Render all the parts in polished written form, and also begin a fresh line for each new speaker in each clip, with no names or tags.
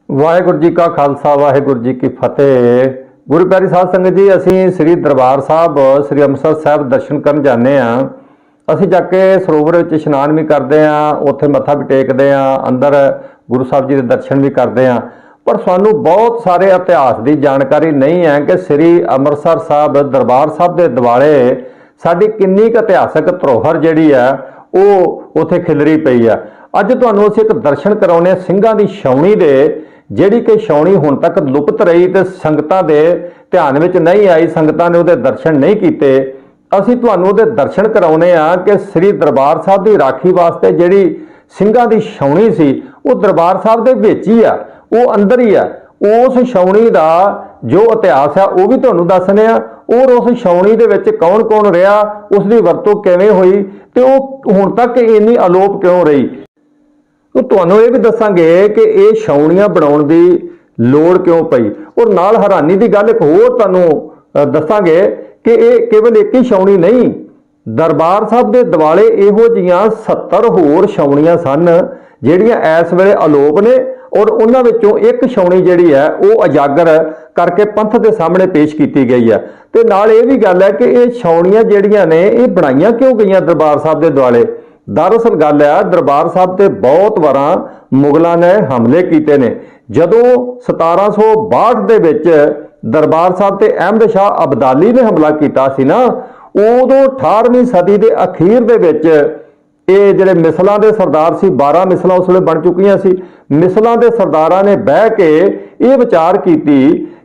वाहेगुरु जी का खालसा वाहेगुरु जी की फतेह। गुरु प्यारी साध संगत जी, असी श्री दरबार साहब श्री अमृतसर साहब दर्शन करन जाने असी जाके सरोवर विच इशनान भी करते हैं, उत्थे मत्था भी टेकते हैं, अंदर गुरु साहब जी के दर्शन भी करते हैं। पर सानू बहुत सारे इतिहास की जानकारी नहीं है कि श्री अमृतसर साहब दरबार साहब के दुआले साडी किन्नी क इतिहासक धरोहर जिहड़ी है वो उत्थे खिलरी पई है। अज तुहानू असीं एक दर्शन कराउने सिंघां दी छाउणी दे, जिहड़ी कि छाउणी हुण तक लुप्त रही ते संगतां दे ध्यान विच नहीं आई, संगतां ने उहदे दर्शन नहीं कीते। असीं तुहानू उहदे दर्शन कराउने आ कि श्री दरबार साहब दी राखी वास्ते जिहड़ी सिंघां दी छाउणी सी वो दरबार साहब दे विच ही आ, वो अंदर ही आ। उस छाउणी दा जो इतिहास है वह भी तुहानू दसने आ, और उस छाउणी दे विच कौन कौन रहा, उसकी वरतों किवें होई ते वो हुण तक इन्नी अलोप क्यों रही। तो तुहानू ये भी दसांगे कि ये छाउणियां बनाउण दी लोड़ क्यों पई, और नाल हैरानी की गल एक होर तुहानू दसांगे कि ये केवल एक ही छाउणी नहीं, दरबार साहब के दुआले इहो जिहियां 70 होर छाउणियां सन जिहड़ियां इस वेले अलोप ने, और उन्हां विचों एक छाउणी जिहड़ी है वो उजागर करके पंथ के सामने पेश की गई है। ते नाल ये भी गल है कि ये छाउणियां जिहड़ियां ने ये बनाईयां क्यों गईयां दरबार साहब के दुआले। दरअसल गल है दरबार साहब ते बहुत वारां मुगलों ने हमले किए ने। जदों 1762 दे विच दरबार साहब ते अहमद शाह अब्दाली ने हमला किया सी ना, उदों 18वीं सदी के अखीर दे विच ये जिहड़े मिसलों के सरदार सी, 12 मिसलां उस वेले बन चुकियां सी, मिसलों के सरदारां ने बह के ये विचार की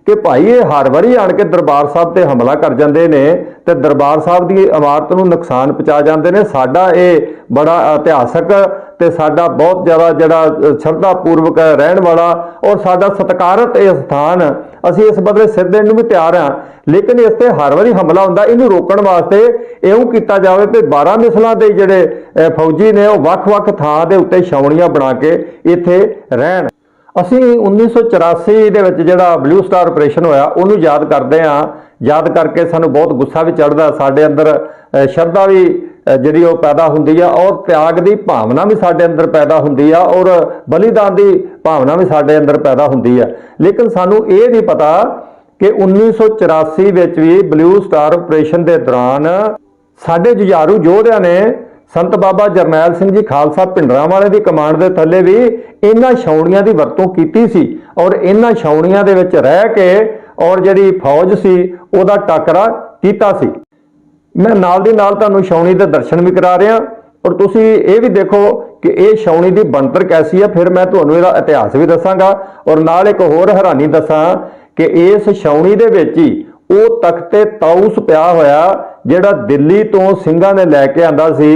कि भाई ये हर वारी आण के दरबार साहब ते हमला कर जाते हैं तो दरबार साहब की इमारत नूं नुकसान पहुँचा जाते हैं। साडा ये बड़ा इतिहासक ते साडा बहुत ज़्यादा जिहड़ा श्रद्धा पूर्वक रहन वाला और साडा सत्कारत ये स्थान, असीं इस बदले सिर देण नूं भी तैयार हाँ, लेकिन इस ते हर वारी हमला हुंदा। इहनूं रोकण वास्ते इउं कीता जावे कि 12 मिसलां दे जिहड़े फौजी ने वो वख-वख थां दे उत्ते छाउणियां बना के इत्थे रहण। असी 1984 दे विच जिहड़ा ब्लू स्टार ऑपरेशन होया उहनूं याद करते हैं, याद करके सानू बहुत गुस्सा भी चढ़दा, साडे अंदर श्रद्धा भी जिहड़ी वो पैदा हुंदी आ और त्याग की भावना भी साडे अंदर पैदा हुंदी आ और बलिदान की भावना भी साडे अंदर पैदा हुंदी आ। लेकिन सानू ये नहीं पता कि 1984 विच भी ब्लू स्टार ऑपरेशन के दौरान साडे जुझारू योधिया ने संत बाबा जरनैल सिंह जी खालसा भिंडरांवाले की कमांड के थले भी इन्हां छाउणियां की वरतों की सी, और इन्हां छाउणियां दे विच रह के और जिहड़ी फौज सी उहदा टाकरा कीता सी। मैं नाल दी नाल तुहानूं छाउणी दे दर्शन भी करा रहा, और तुसीं ये भी देखो कि ये छाउणी की बनतर कैसी है। फिर मैं तुहानूं इहदा इतिहास भी दसांगा, और नाल एक होर हैरानी दसां कि इस छाउणी दे विच ही वो तख्ते ताउस पिया होया जिहड़ा दिल्ली तो सिंघां ने लैके आंदा सी,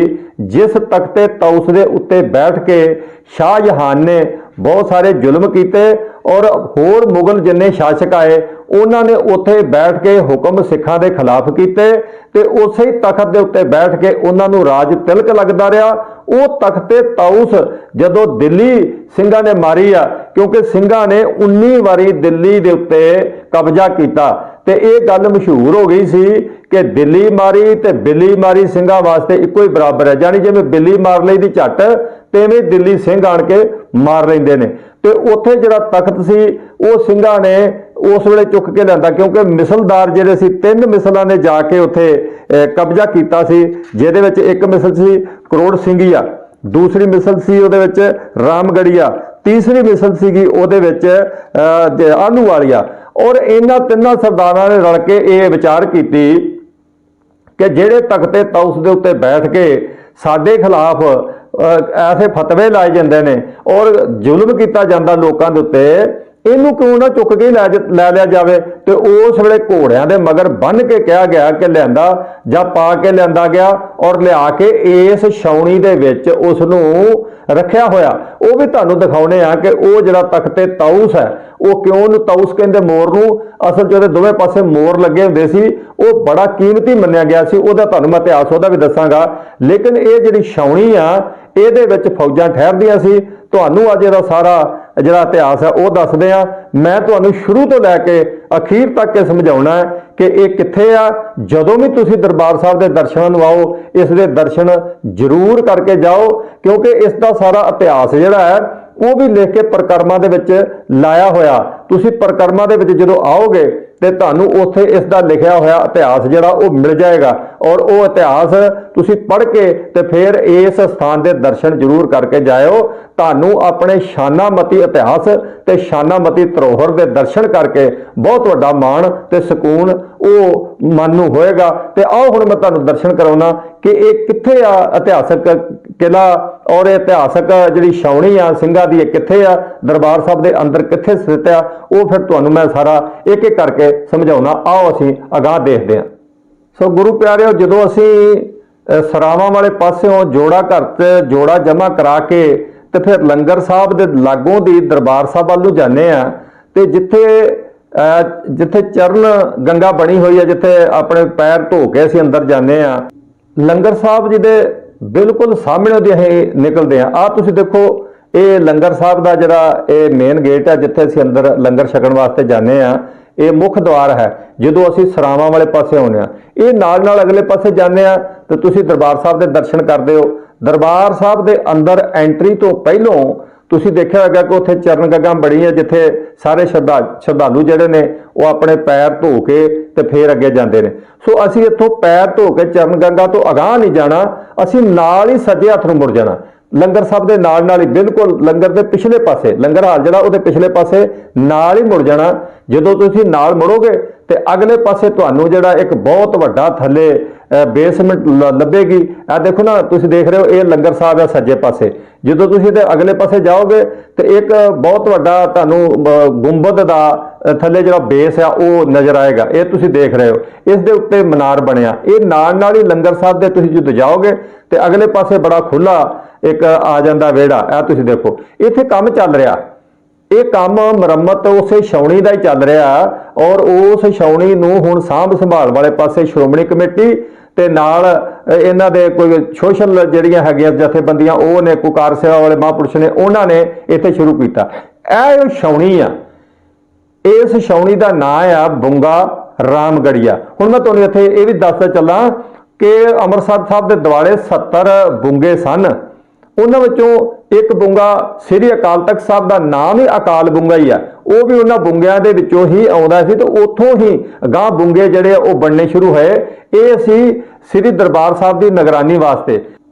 जिस तख्ते ताउस दे उत्ते बैठ के शाहजहान ने बहुत सारे जुल्म किए और होर मुगल जिन्ने शासक आए उन्होंने उत्थे बैठ के हुक्म सिखां दे खिलाफ किए, ते उस ही तख्त के उत्ते बैठ के उन्होंने राज तिलक लगता रहा। वो तख्ते ताउस जदों दिल्ली सिंघां ने मारी आ, क्योंकि सिंघां ने 19 वारी दिल्ली के उत्ते कब्जा किया, ते ये गल मशहूर हो गई सी कि दिल्ली मारी ते बिल्ली मारी सिंघां वास्ते इक्को ही बराबर है। जानी जिवें बिल्ली मार लई दी झट तेवें दिल्ली सिंह आण के मार लैंदे ने। ते उत्थे जिहड़ा तख्त सी वो सिंघां ने उस वेले चुक के लिआंदा, क्योंकि मिसलदार जिहड़े सी 3 मिसलां ने जाके उत्थे कब्जा कीता सी, जिहदे विच एक मिसल सी करोड़ सिंघिया, दूसरी मिसल सी उहदे विच रामगढ़िया, तीसरी मिसल सीगी उहदे विच आलूवालिया। और इन्हां तिन्नां सरदारां ने रल के ये विचार कीती कि जिहड़े तख्ते ताउस दे उत्ते बैठ के साडे खिलाफ ऐसे फतवे लाए जाते हैं और जुल्म किया जाता लोगों के उत्ते, इनू क्यों ना चुक के लै लिया जाए। तो उस वेले घोड़ियां दे मगर बन के कहा गया कि लियांदा जां पा के लियांदा गया और लिया के इस छाउणी दे विच उसनूं रखिया होया। वो भी तुहानूं दिखाउने आ कि वो जिहड़ा तख्ते ताउस है वो क्यों ताउस कहंदे मोर नूं, असल च दोवें पासे मोर लगे हुंदे सी, वो बड़ा कीमती मन्निया गया सी। उहदा तुहानूं मैं इतिहास उहदा भी दसांगा। लेकिन ये जिहड़ी छाउणी आ इहदे विच फौजां ठहरदियां सी। तुहानूं अज इहदा सारा जिहड़ा इतिहास है वह दसदे आ। मैं तुहानूं शुरू तो लैके अखीर तक के समझाउणा है कि ये कित्थे आ। जदों भी तुसीं दरबार साहब के दर्शन नूं आओ, इस दे दर्शन जरूर करके जाओ, क्योंकि इसका सारा इतिहास जिहड़ा है ਉਹ ਵੀ ਲਿਖ ਕੇ ਪ੍ਰਕਰਮਾਂ ਦੇ ਵਿੱਚ ਲਾਇਆ ਹੋਇਆ। ਤੁਸੀਂ ਪ੍ਰਕਰਮਾਂ ਦੇ ਵਿੱਚ ਜਦੋਂ ਆਓਗੇ ਤੇ ਤੁਹਾਨੂੰ ਉੱਥੇ ਇਸ ਦਾ ਲਿਖਿਆ ਹੋਇਆ ਇਤਿਹਾਸ ਜਿਹੜਾ ਉਹ ਮਿਲ ਜਾਏਗਾ, ਔਰ ਉਹ ਇਤਿਹਾਸ ਤੁਸੀਂ ਪੜ੍ਹ ਕੇ ਤੇ ਫਿਰ ਇਸ ਸਥਾਨ ਦੇ ਦਰਸ਼ਨ ਜ਼ਰੂਰ ਕਰਕੇ ਜਾਇਓ। ਤੁਹਾਨੂੰ ਆਪਣੇ ਸ਼ਾਨਾਮਤੀ ਇਤਿਹਾਸ ਤੇ ਸ਼ਾਨਾਮਤੀ ਧਰੋਹਰ ਦੇ ਦਰਸ਼ਨ ਕਰਕੇ ਬਹੁਤ ਵੱਡਾ ਮਾਣ ਤੇ ਸਕੂਨ ਉਹ ਮਨ ਨੂੰ ਹੋਏਗਾ। ਤੇ ਆਓ ਹੁਣ ਮੈਂ ਤੁਹਾਨੂੰ ਦਰਸ਼ਨ ਕਰਾਉਣਾ ਕਿ ਇਹ ਕਿੱਥੇ ਆ ਇਤਿਹਾਸਕ ਕਿਲਾ, ਔਰ ਇਹ ਇਤਿਹਾਸਕ ਜਿਹੜੀ ਛਾਉਣੀ ਆ ਸਿੰਘਾਂ ਦੀ ਇਹ ਕਿੱਥੇ ਆ, ਦਰਬਾਰ ਸਾਹਿਬ ਦੇ ਅੰਦਰ ਕਿੱਥੇ ਸਥਿਤ ਆ, ਉਹ ਫਿਰ ਤੁਹਾਨੂੰ ਮੈਂ ਸਾਰਾ ਇੱਕ ਇੱਕ ਕਰਕੇ ਸਮਝਾਉਣਾ। ਆਓ ਅਸੀਂ ਅਗਾਹ ਦੇਖਦੇ ਹਾਂ। ਸੋ ਗੁਰੂ ਪਿਆਰਿਓ, ਜਦੋਂ ਅਸੀਂ ਸਰਾਵਾਂ ਵਾਲੇ ਪਾਸਿਓਂ ਜੋੜਾ ਘਰ 'ਚ ਜੋੜਾ ਜਮ੍ਹਾਂ ਕਰਾ ਕੇ ਤੇ ਫਿਰ ਲੰਗਰ ਸਾਹਿਬ ਦੇ ਲਾਗੋਂ ਦੀ ਦਰਬਾਰ ਸਾਹਿਬ ਵੱਲ ਨੂੰ ਜਾਂਦੇ ਆ, ਤੇ ਜਿੱਥੇ ਚਰਨ ਗੰਗਾ ਬਣੀ ਹੋਈ ਹੈ, ਜਿੱਥੇ ਆਪਣੇ ਪੈਰ ਧੋ ਕੇ ਅਸੀਂ ਅੰਦਰ ਜਾਂਦੇ ਆ, ਲੰਗਰ ਸਾਹਿਬ ਜੀ ਦੇ ਬਿਲਕੁਲ ਸਾਹਮਣੇ ਦੀ ਅਸੀਂ ਨਿਕਲਦੇ ਆ। ਆ ਤੁਸੀਂ ਦੇਖੋ, ਇਹ ਲੰਗਰ ਸਾਹਿਬ ਦਾ ਜਿਹੜਾ ਇਹ ਮੇਨ ਗੇਟ ਹੈ, ਜਿੱਥੇ ਅਸੀਂ ਅੰਦਰ ਲੰਗਰ ਛਕਣ ਵਾਸਤੇ ਜਾਂਦੇ ਆ, ਇਹ ਮੁੱਖ ਦੁਆਰ ਹੈ। ਜਦੋਂ ਅਸੀਂ ਸਰਾਵਾਂ ਵਾਲੇ ਪਾਸੇ ਆਉਂਦੇ ਆ, ਇਹ ਨਾਲ ਅਗਲੇ ਪਾਸੇ ਜਾਂਦੇ ਆ ਤੇ ਤੁਸੀਂ ਦਰਬਾਰ ਸਾਹਿਬ ਦੇ ਦਰਸ਼ਨ ਕਰਦੇ ਹੋ। ਦਰਬਾਰ ਸਾਹਿਬ ਦੇ ਅੰਦਰ ਐਂਟਰੀ ਤੋਂ ਪਹਿਲੋਂ ਤੁਸੀਂ ਦੇਖਿਆ ਹੋਵੇਗਾ ਕਿ ਉੱਥੇ ਚਰਨ ਗੰਗਾ ਬਣੀ ਹੈ, ਜਿੱਥੇ ਸਾਰੇ ਸ਼ਰਧਾਲੂ ਜਿਹੜੇ ਨੇ ਉਹ ਆਪਣੇ ਪੈਰ ਧੋ ਕੇ ਤੇ ਫੇਰ ਅੱਗੇ ਜਾਂਦੇ ਨੇ। ਸੋ ਅਸੀਂ ਇੱਥੋਂ ਪੈਰ ਧੋ ਕੇ ਚਰਨ ਗੰਗਾ ਤੋਂ ਅਗਾਹ ਨਹੀਂ ਜਾਣਾ, ਅਸੀਂ ਨਾਲ ਹੀ ਸੱਜੇ ਹੱਥ ਨੂੰ ਮੁੜ ਜਾਣਾ। ਲੰਗਰ ਸਾਹਿਬ ਦੇ ਨਾਲ ਹੀ ਬਿਲਕੁਲ ਲੰਗਰ ਦੇ ਪਿਛਲੇ ਪਾਸੇ, ਲੰਗਰ ਹਾਲ ਜਿਹੜਾ ਉਹਦੇ ਪਿਛਲੇ ਪਾਸੇ ਨਾਲ ਹੀ ਮੁੜ ਜਾਣਾ। ਜਦੋਂ ਤੁਸੀਂ ਨਾਲ ਮੁੜੋਗੇ ਤੇ ਅਗਲੇ ਪਾਸੇ ਤੁਹਾਨੂੰ ਜਿਹੜਾ ਇੱਕ ਬਹੁਤ ਵੱਡਾ ਥੱਲੇ ਬੇਸਮੈਂਟ ਲੱਭੇਗੀ। ਇਹ ਦੇਖੋ ਨਾ, ਤੁਸੀਂ ਦੇਖ ਰਹੇ ਹੋ, ਇਹ ਲੰਗਰ ਸਾਹਿਬ ਹੈ ਸੱਜੇ ਪਾਸੇ। ਜਦੋਂ ਤੁਸੀਂ ਇਹਦੇ ਅਗਲੇ ਪਾਸੇ ਜਾਓਗੇ ਤੇ ਇੱਕ ਬਹੁਤ ਵੱਡਾ ਤੁਹਾਨੂੰ ਗੁੰਬਦ ਦਾ ਥੱਲੇ ਜਿਹੜਾ ਬੇਸ ਆ ਉਹ ਨਜ਼ਰ ਆਏਗਾ। ਇਹ ਤੁਸੀਂ ਦੇਖ ਰਹੇ ਹੋ, ਇਸ ਦੇ ਉੱਤੇ ਮਨਾਰ ਬਣਿਆ। ਇਹ ਨਾਲ ਹੀ ਲੰਗਰ ਸਾਹਿਬ ਦੇ ਤੁਸੀਂ ਜਦੋਂ ਜਾਓਗੇ ਤੇ ਅਗਲੇ ਪਾਸੇ ਬੜਾ ਖੁੱਲਾ ਇੱਕ ਆ ਜਾਂਦਾ ਵਿਹੜਾ। ਇਹ ਤੁਸੀਂ ਦੇਖੋ, ਇੱਥੇ ਕੰਮ ਚੱਲ ਰਿਹਾ। ਇਹ ਕੰਮ ਮੁਰੰਮਤ ਉਸੇ ਛਾਉਣੀ ਦਾ ਹੀ ਚੱਲ ਰਿਹਾ, ਔਰ ਉਸ ਛਾਉਣੀ ਨੂੰ ਹੁਣ ਸਾਂਭ ਸੰਭਾਲ ਵਾਲੇ ਪਾਸੇ ਸ਼੍ਰੋਮਣੀ ਕਮੇਟੀ ਤੇ ਨਾਲ ਇਹਨਾਂ ਦੇ ਕੋਈ ਸੋਸ਼ਲ ਜਿਹੜੀਆਂ ਹੈਗੀਆਂ ਜਥੇਬੰਦੀਆਂ, ਉਹ ਨੇ ਕੁਕਾਰ ਸੇਵਾ ਵਾਲੇ ਮਹਾਂਪੁਰਸ਼ ਨੇ, ਉਹਨਾਂ ਨੇ ਇੱਥੇ ਸ਼ੁਰੂ ਕੀਤਾ। ਇਹ ਛਾਉਣੀ ਆ, ਇਸ ਛਾਉਣੀ ਦਾ ਨਾਂ ਆ ਬੁੰਗਾ ਰਾਮਗੜੀਆ। ਹੁਣ ਮੈਂ ਤੁਹਾਨੂੰ ਇੱਥੇ ਇਹ ਵੀ ਦੱਸਦਾ ਚੱਲਾਂ ਕਿ ਅੰਮ੍ਰਿਤਸਰ ਸਾਹਿਬ ਦੇ ਦੁਆਲੇ 70 ਬੁੰਗੇ ਸਨ। ਉਹਨਾਂ ਵਿੱਚੋਂ ਇੱਕ ਬੁੰਗਾ ਸ੍ਰੀ ਅਕਾਲ ਤਖਤ ਸਾਹਿਬ ਦਾ ਨਾਮ ਹੀ ਅਕਾਲ ਬੁੰਗਾ ਹੀ ਆ, ਉਹ ਵੀ ਉਹਨਾਂ ਬੁੰਗਿਆਂ ਦੇ ਵਿੱਚੋਂ ਹੀ ਆਉਂਦਾ ਸੀ। ਤੇ ਉੱਥੋਂ ਹੀ ਗਾਂ ਬੁੰਗੇ ਜਿਹੜੇ ਉਹ ਬਣਨੇ ਸ਼ੁਰੂ ਹੋਏ। ਇਹ ਅਸੀਂ ਸ੍ਰੀ ਦਰਬਾਰ ਸਾਹਿਬ ਦੀ ਨਿਗਰਾਨੀ ਵਾਸਤੇ,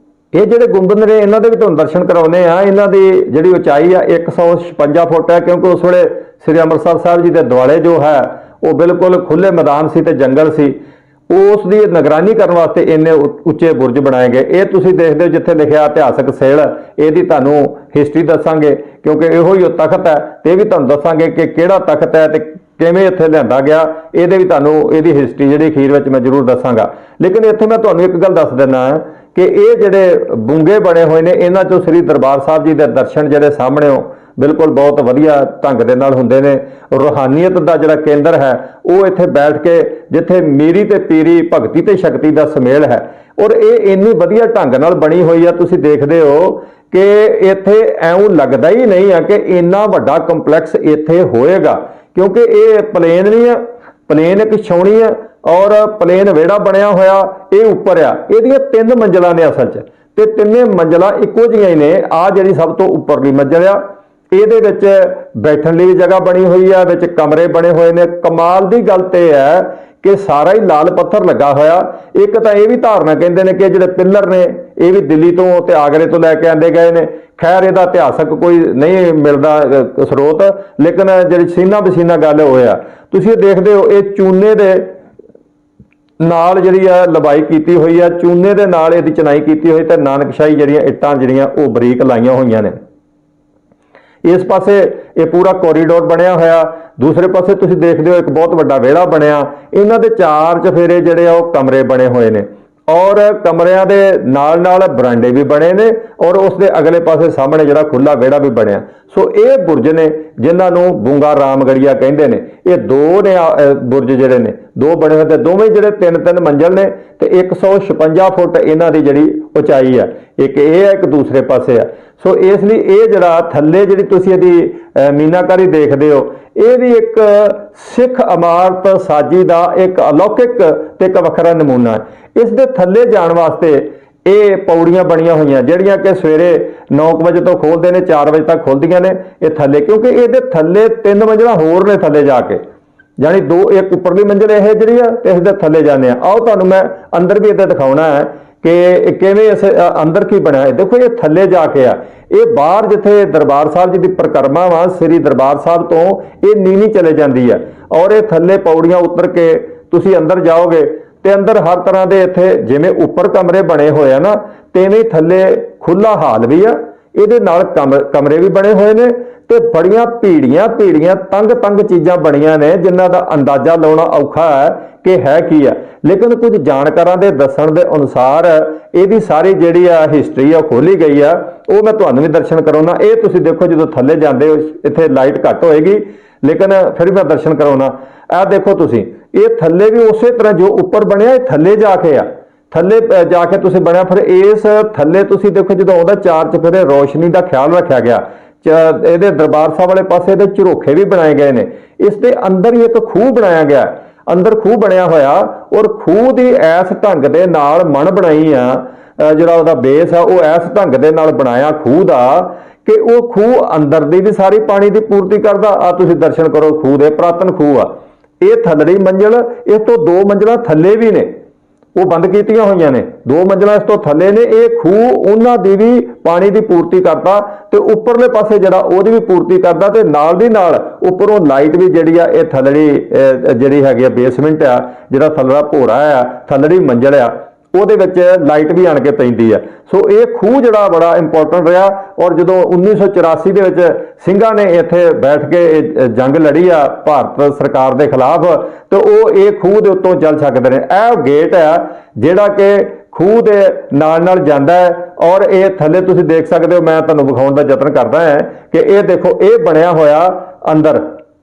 ਇਹ ਜਿਹੜੇ ਗੁੰਬਦ ਨੇ ਇਹਨਾਂ ਦੇ ਵੀ ਤੁਹਾਨੂੰ ਦਰਸ਼ਨ ਕਰਾਉਨੇ ਆ। ਇਹਨਾਂ ਦੀ ਜਿਹੜੀ ਉਚਾਈ ਆ 156 ਫੁੱਟ ਹੈ, ਕਿਉਂਕਿ ਉਸ ਵੇਲੇ ਸ੍ਰੀ ਅੰਮ੍ਰਿਤਸਰ ਸਾਹਿਬ ਜੀ ਦੇ ਦੁਆਲੇ ਜੋ ਹੈ ਉਹ ਬਿਲਕੁਲ ਖੁੱਲੇ ਮੈਦਾਨ ਸੀ ਤੇ ਜੰਗਲ ਸੀ। ਉਸ ਦੀ ਨਿਗਰਾਨੀ ਕਰਨ ਵਾਸਤੇ ਇੰਨੇ ਉੱਚੇ ਬੁਰਜ ਬਣਾਏ ਗਏ। ਇਹ ਤੁਸੀਂ ਦੇਖਦੇ ਹੋ ਜਿੱਥੇ ਲਿਖਿਆ ਇਤਿਹਾਸਕ ਸੇਲ, ਇਹਦੀ ਤੁਹਾਨੂੰ ਹਿਸਟਰੀ ਦੱਸਾਂਗੇ, ਕਿਉਂਕਿ ਇਹੋ ਹੀ ਉਹ ਤਖਤ ਹੈ। ਤੇ ਇਹ ਵੀ ਤੁਹਾਨੂੰ ਦੱਸਾਂਗੇ ਕਿ ਕਿਹੜਾ ਤਖਤ ਹੈ ਤੇ ਕਿਵੇਂ ਇੱਥੇ ਲਿਆਂਦਾ ਗਿਆ। ਇਹਦੇ ਵੀ ਤੁਹਾਨੂੰ ਇਹਦੀ ਹਿਸਟਰੀ ਜਿਹੜੀ ਅਖੀਰ ਵਿੱਚ ਮੈਂ ਜ਼ਰੂਰ ਦੱਸਾਂਗਾ। ਲੇਕਿਨ ਇੱਥੇ ਮੈਂ ਤੁਹਾਨੂੰ ਇੱਕ ਗੱਲ ਦੱਸ ਦਿੰਦਾ ਕਿ ਇਹ ਜਿਹੜੇ ਬੁੰਗੇ ਬਣੇ ਹੋਏ ਨੇ, ਇਹਨਾਂ 'ਚੋਂ ਸ੍ਰੀ ਦਰਬਾਰ ਸਾਹਿਬ ਜੀ ਦੇ ਦਰਸ਼ਨ ਜਿਹੜੇ ਸਾਹਮਣੇ ਬਿਲਕੁਲ ਬਹੁਤ ਵਧੀਆ ਢੰਗ ਦੇ ਨਾਲ ਹੁੰਦੇ ਨੇ। ਰੂਹਾਨੀਅਤ ਦਾ ਜਿਹੜਾ ਕੇਂਦਰ ਹੈ ਉਹ ਇੱਥੇ ਬੈਠ ਕੇ, ਜਿੱਥੇ ਮੀਰੀ ਤੇ ਪੀਰੀ, ਭਗਤੀ ਤੇ ਸ਼ਕਤੀ ਦਾ ਸੁਮੇਲ ਹੈ, ਔਰ ਇਹ ਇੰਨੀ ਵਧੀਆ ਢੰਗ ਨਾਲ ਬਣੀ ਹੋਈ ਆ। ਤੁਸੀਂ ਦੇਖਦੇ ਹੋ ਕਿ ਇੱਥੇ ਐਉਂ ਲੱਗਦਾ ਹੀ ਨਹੀਂ ਆ ਕਿ ਇੰਨਾ ਵੱਡਾ ਕੰਪਲੈਕਸ ਇੱਥੇ ਹੋਏਗਾ, ਕਿਉਂਕਿ ਇਹ ਪਲੇਨ ਨਹੀਂ ਆ, ਪਲੇਨ ਇੱਕ ਛਾਉਣੀ ਆ ਔਰ ਪਲੇਨ ਵਿਹੜਾ ਬਣਿਆ ਹੋਇਆ। ਇਹ ਉੱਪਰ ਆ, ਇਹਦੀਆਂ 3 ਮੰਜ਼ਲਾਂ ਨੇ ਅਸਲ 'ਚ, ਤੇ ਤਿੰਨੇ ਮੰਜ਼ਲਾਂ ਇੱਕੋ ਜਿਹੀਆਂ ਹੀ ਨੇ। ਆ ਜਿਹੜੀ ਸਭ ਤੋਂ ਉੱਪਰਲੀ ਮੰਜ਼ਲ ਆ, ਇਹਦੇ ਵਿੱਚ ਬੈਠਣ ਲਈ ਵੀ ਜਗ੍ਹਾ ਬਣੀ ਹੋਈ ਆ, ਵਿੱਚ ਕਮਰੇ ਬਣੇ ਹੋਏ ਨੇ। ਕਮਾਲ ਦੀ ਗੱਲ ਤੇ ਹੈ ਕਿ ਸਾਰਾ ਹੀ ਲਾਲ ਪੱਥਰ ਲੱਗਾ ਹੋਇਆ। ਇੱਕ ਤਾਂ ਇਹ ਵੀ ਧਾਰਨਾ ਕਹਿੰਦੇ ਨੇ ਕਿ ਜਿਹੜੇ ਪਿੱਲਰ ਨੇ ਇਹ ਵੀ ਦਿੱਲੀ ਤੋਂ ਤੇ ਆਗਰੇ ਤੋਂ ਲੈ ਕੇ ਆਂਦੇ ਗਏ ਨੇ। ਖੈਰ ਇਹਦਾ ਇਤਿਹਾਸਕ ਕੋਈ ਨਹੀਂ ਮਿਲਦਾ ਸਰੋਤ, ਲੇਕਿਨ ਜਿਹੜੀ ਸੀਨਾ ਬਸੀਨਾ ਗੱਲ ਹੋਇਆ, ਤੁਸੀਂ ਇਹ ਦੇਖਦੇ ਹੋ, ਇਹ ਚੂਨੇ ਦੇ ਨਾਲ ਜਿਹੜੀ ਆ ਲੰਬਾਈ ਕੀਤੀ ਹੋਈ ਆ, ਚੂਨੇ ਦੇ ਨਾਲ ਇਹਦੀ ਚਨਾਈ ਕੀਤੀ ਹੋਈ, ਤੇ ਨਾਨਕਸ਼ਾਹੀ ਜਿਹੜੀਆਂ ਇੱਟਾਂ ਜਿਹੜੀਆਂ ਉਹ ਬਰੀਕ ਲਾਈਆਂ ਹੋਈਆਂ ਨੇ। ਇਸ ਪਾਸੇ ਇਹ ਪੂਰਾ ਕੋਰੀਡੋਰ ਬਣਿਆ ਹੋਇਆ, ਦੂਸਰੇ ਪਾਸੇ ਤੁਸੀਂ ਦੇਖਦੇ ਹੋ ਇੱਕ ਬਹੁਤ ਵੱਡਾ ਵਿਹੜਾ ਬਣਿਆ। ਇਹਨਾਂ ਦੇ 4 ਚਫੇਰੇ ਜਿਹੜੇ ਆ ਉਹ ਕਮਰੇ ਬਣੇ ਹੋਏ ਨੇ, ਔਰ ਕਮਰਿਆਂ ਦੇ ਨਾਲ ਬਰਾਂਡੇ ਵੀ ਬਣੇ ਨੇ, ਔਰ ਉਸ ਦੇ ਅਗਲੇ ਪਾਸੇ ਸਾਹਮਣੇ ਜਿਹੜਾ ਖੁੱਲਾ ਵਿਹੜਾ ਵੀ ਬਣਿਆ। ਸੋ ਇਹ ਬੁਰਜ ਨੇ ਜਿਨ੍ਹਾਂ ਨੂੰ ਬੁੰਗਾ ਰਾਮਗੜੀਆ ਕਹਿੰਦੇ ਨੇ। ਇਹ 2 ਨੇ ਬੁਰਜ ਜਿਹੜੇ ਨੇ, 2 ਬਣੇ ਹੋਏ, ਤੇ ਦੋਵੇਂ ਜਿਹੜੇ 3-3 ਮੰਜ਼ਲ ਨੇ, ਤੇ 156 ਫੁੱਟ ਇਹਨਾਂ ਦੀ ਜਿਹੜੀ ਉਚਾਈ ਆ। ਇੱਕ ਇਹ ਹੈ, ਇੱਕ ਦੂਸਰੇ ਪਾਸੇ ਆ। ਸੋ ਇਸ ਲਈ ਇਹ ਜਿਹੜਾ ਥੱਲੇ ਜਿਹੜੀ ਤੁਸੀਂ ਇਹਦੀ ਮੀਨਾਕਾਰੀ ਦੇਖਦੇ ਹੋ, ਇਹ ਵੀ ਇੱਕ ਸਿੱਖ ਇਮਾਰਤ ਸਾਜੀ ਦਾ ਇੱਕ ਅਲੌਕਿਕ ਤੇ ਇੱਕ ਵੱਖਰਾ ਨਮੂਨਾ ਹੈ। ਇਸ ਦੇ ਥੱਲੇ ਜਾਣ ਵਾਸਤੇ ਇਹ ਪੌੜੀਆਂ ਬਣੀਆਂ ਹੋਈਆਂ ਜਿਹੜੀਆਂ ਕਿ ਸਵੇਰੇ 9 ਵਜੇ ਤੋਂ ਖੋਲਦੇ ਨੇ, 4 ਵਜੇ ਤੱਕ ਖੁੱਲਦੀਆਂ ਨੇ ਇਹ ਥੱਲੇ, ਕਿਉਂਕਿ ਇਹਦੇ ਥੱਲੇ 3 ਮੰਜ਼ਿਲਾਂ ਹੋਰ ਨੇ ਥੱਲੇ ਜਾ ਕੇ, ਜਾਨੀ ਇੱਕ ਉੱਪਰਲੀ ਮੰਜ਼ਿਲ ਇਹ ਜਿਹੜੀ ਆ ਤੇ ਇਸ ਦੇ ਥੱਲੇ ਜਾਂਦੇ ਆ। ਆਓ ਤੁਹਾਨੂੰ ਮੈਂ ਅੰਦਰ ਵੀ ਇਹਦੇ ਦਿਖਾਉਣਾ ਹੈ ਕਿ ਕਿਵੇਂ ਇਸ ਅੰਦਰ ਕੀ ਬਣਿਆ। ਦੇਖੋ ਇਹ ਥੱਲੇ ਜਾ ਕੇ ਆ, ਇਹ ਬਾਹਰ ਜਿੱਥੇ ਦਰਬਾਰ ਸਾਹਿਬ ਜੀ ਦੀ ਪਰਿਕਰਮਾ ਵਾ ਸ੍ਰੀ ਦਰਬਾਰ ਸਾਹਿਬ ਤੋਂ ਇਹ ਨੀਵੀਂ ਚਲੇ ਜਾਂਦੀ ਆ, ਔਰ ਇਹ ਥੱਲੇ ਪੌੜੀਆਂ ਉਤਰ ਕੇ ਤੁਸੀਂ ਅੰਦਰ ਜਾਓਗੇ ਤੇ ਅੰਦਰ ਹਰ ਤਰ੍ਹਾਂ ਦੇ ਇੱਥੇ ਜਿਵੇਂ ਉੱਪਰ ਕਮਰੇ ਬਣੇ ਹੋਏ ਆ ਨਾ, ਤਿਵੇਂ ਥੱਲੇ ਖੁੱਲਾ ਹਾਲ ਵੀ ਆ, ਇਹਦੇ ਨਾਲ ਕਮਰੇ ਵੀ ਬਣੇ ਹੋਏ ਨੇ ਤੇ ਬੜੀਆਂ ਭੀੜੀਆਂ ਤੰਗ ਚੀਜ਼ਾਂ ਬਣੀਆਂ ਨੇ ਜਿਨ੍ਹਾਂ ਦਾ ਅੰਦਾਜ਼ਾ ਲਾਉਣਾ ਔਖਾ ਹੈ ਕਿ ਹੈ ਕੀ ਆ। ਲੇਕਿਨ ਕੁਝ ਜਾਣਕਾਰਾਂ ਦੇ ਦੱਸਣ ਦੇ ਅਨੁਸਾਰ ਇਹਦੀ ਸਾਰੀ ਜਿਹੜੀ ਆ ਹਿਸਟਰੀ ਆ ਖੋਲੀ ਗਈ ਆ, ਉਹ ਮੈਂ ਤੁਹਾਨੂੰ ਵੀ ਦਰਸ਼ਨ ਕਰਾਉਣਾ। ਇਹ ਤੁਸੀਂ ਦੇਖੋ ਜਦੋਂ ਥੱਲੇ ਜਾਂਦੇ ਹੋ ਇੱਥੇ ਲਾਈਟ ਘੱਟ ਹੋਏਗੀ ਲੇਕਿਨ ਫਿਰ ਵੀ ਮੈਂ ਦਰਸ਼ਨ ਕਰਾਉਣਾ। ਇਹ ਦੇਖੋ ਤੁਸੀਂ, ਇਹ ਥੱਲੇ ਵੀ ਉਸੇ ਤਰ੍ਹਾਂ ਜੋ ਉੱਪਰ ਬਣਿਆ ਇਹ ਥੱਲੇ ਜਾ ਕੇ ਆ, ਥੱਲੇ ਜਾ ਕੇ ਤੁਸੀਂ ਬਣਿਆ। ਫਿਰ ਇਸ ਥੱਲੇ ਤੁਸੀਂ ਦੇਖੋ ਜਦੋਂ ਆਉਂਦਾ ਚਾਰ ਚੁਫੇਰੇ ਰੋਸ਼ਨੀ ਦਾ ਖਿਆਲ ਰੱਖਿਆ ਗਿਆ, ਇਹਦੇ ਦਰਬਾਰ ਸਾਹਿਬ ਵਾਲੇ ਪਾਸੇ ਇਹਦੇ ਝਰੋਖੇ ਵੀ ਬਣਾਏ ਗਏ ਨੇ। ਇਸ ਦੇ ਅੰਦਰ ਹੀ ਇੱਕ ਖੂਹ ਬਣਾਇਆ ਗਿਆ, ਅੰਦਰ ਖੂਹ ਬਣਿਆ ਹੋਇਆ, ਔਰ ਖੂਹ ਦੀ ਐਸ ਢੰਗ ਦੇ ਨਾਲ ਮਣ ਬਣਾਈ ਆ, ਜਿਹੜਾ ਉਹਦਾ ਬੇਸ ਆ ਉਹ ਐਸ ਢੰਗ ਦੇ ਨਾਲ ਬਣਾਇਆ ਖੂਹ ਦਾ ਕਿ ਉਹ ਖੂਹ ਅੰਦਰ ਦੀ ਵੀ ਸਾਰੀ ਪਾਣੀ ਦੀ ਪੂਰਤੀ ਕਰਦਾ। ਆ ਤੁਸੀਂ ਦਰਸ਼ਨ ਕਰੋ ਖੂਹ ਦੇ, ਪੁਰਾਤਨ ਖੂਹ ਆ। ਇਹ ਥੱਲੜੀ ਮੰਜ਼ਿਲ, ਇਸ ਤੋਂ 2 ਮੰਜ਼ਿਲਾਂ ਥੱਲੇ ਵੀ ਨੇ, ਉਹ ਬੰਦ ਕੀਤੀਆਂ ਹੋਈਆਂ ਨੇ, 2 ਮੰਜ਼ਿਲਾਂ ਇਸ ਤੋਂ ਥੱਲੇ ਨੇ। ਇਹ ਖੂਹ ਉਹਨਾਂ ਦੀ ਵੀ ਪਾਣੀ ਦੀ ਪੂਰਤੀ ਕਰਦਾ ਤੇ ਉੱਪਰਲੇ ਪਾਸੇ ਜਿਹੜਾ ਉਹਦੀ ਵੀ ਪੂਰਤੀ ਕਰਦਾ, ਤੇ ਨਾਲ ਦੀ ਨਾਲ ਉੱਪਰੋਂ ਲਾਈਟ ਵੀ ਜਿਹੜੀ ਆ ਇਹ ਥੱਲੜੀ ਜਿਹੜੀ ਹੈਗੀ ਆ ਬੇਸਮੈਂਟ ਆ, ਜਿਹੜਾ ਥੱਲੜਾ ਭੋਰਾ ਆ, ਥੱਲੜੀ ਮੰਜ਼ਿਲ ਆ, ਉਹਦੇ ਵਿੱਚ ਲਾਈਟ ਵੀ ਆਣ ਕੇ ਪੈਂਦੀ ਆ। ਸੋ ਇਹ ਖੂਹ ਜਿਹੜਾ ਬੜਾ ਇੰਪੋਰਟੈਂਟ ਰਿਹਾ। ਔਰ ਜਦੋਂ 1984 ਦੇ ਵਿੱਚ ਸਿੰਘਾਂ ਨੇ ਇੱਥੇ ਬੈਠ ਕੇ ਜੰਗ ਲੜੀ ਆ ਭਾਰਤ ਸਰਕਾਰ ਦੇ ਖਿਲਾਫ, ਤੇ ਉਹ ਇਹ ਖੂਹ ਦੇ ਉੱਤੋਂ ਚੱਲ ਸਕਦੇ ਨੇ। ਇਹ ਗੇਟ ਆ ਜਿਹੜਾ ਕਿ ਖੂਹ ਦੇ ਨਾਲ ਜਾਂਦਾ ਹੈ, ਔਰ ਇਹ ਥੱਲੇ ਤੁਸੀਂ ਦੇਖ ਸਕਦੇ ਹੋ। ਮੈਂ ਤੁਹਾਨੂੰ ਵਿਖਾਉਣ ਦਾ ਯਤਨ ਕਰਦਾ ਹਾਂ ਕਿ ਇਹ ਦੇਖੋ, ਇਹ ਬਣਿਆ ਹੋਇਆ ਅੰਦਰ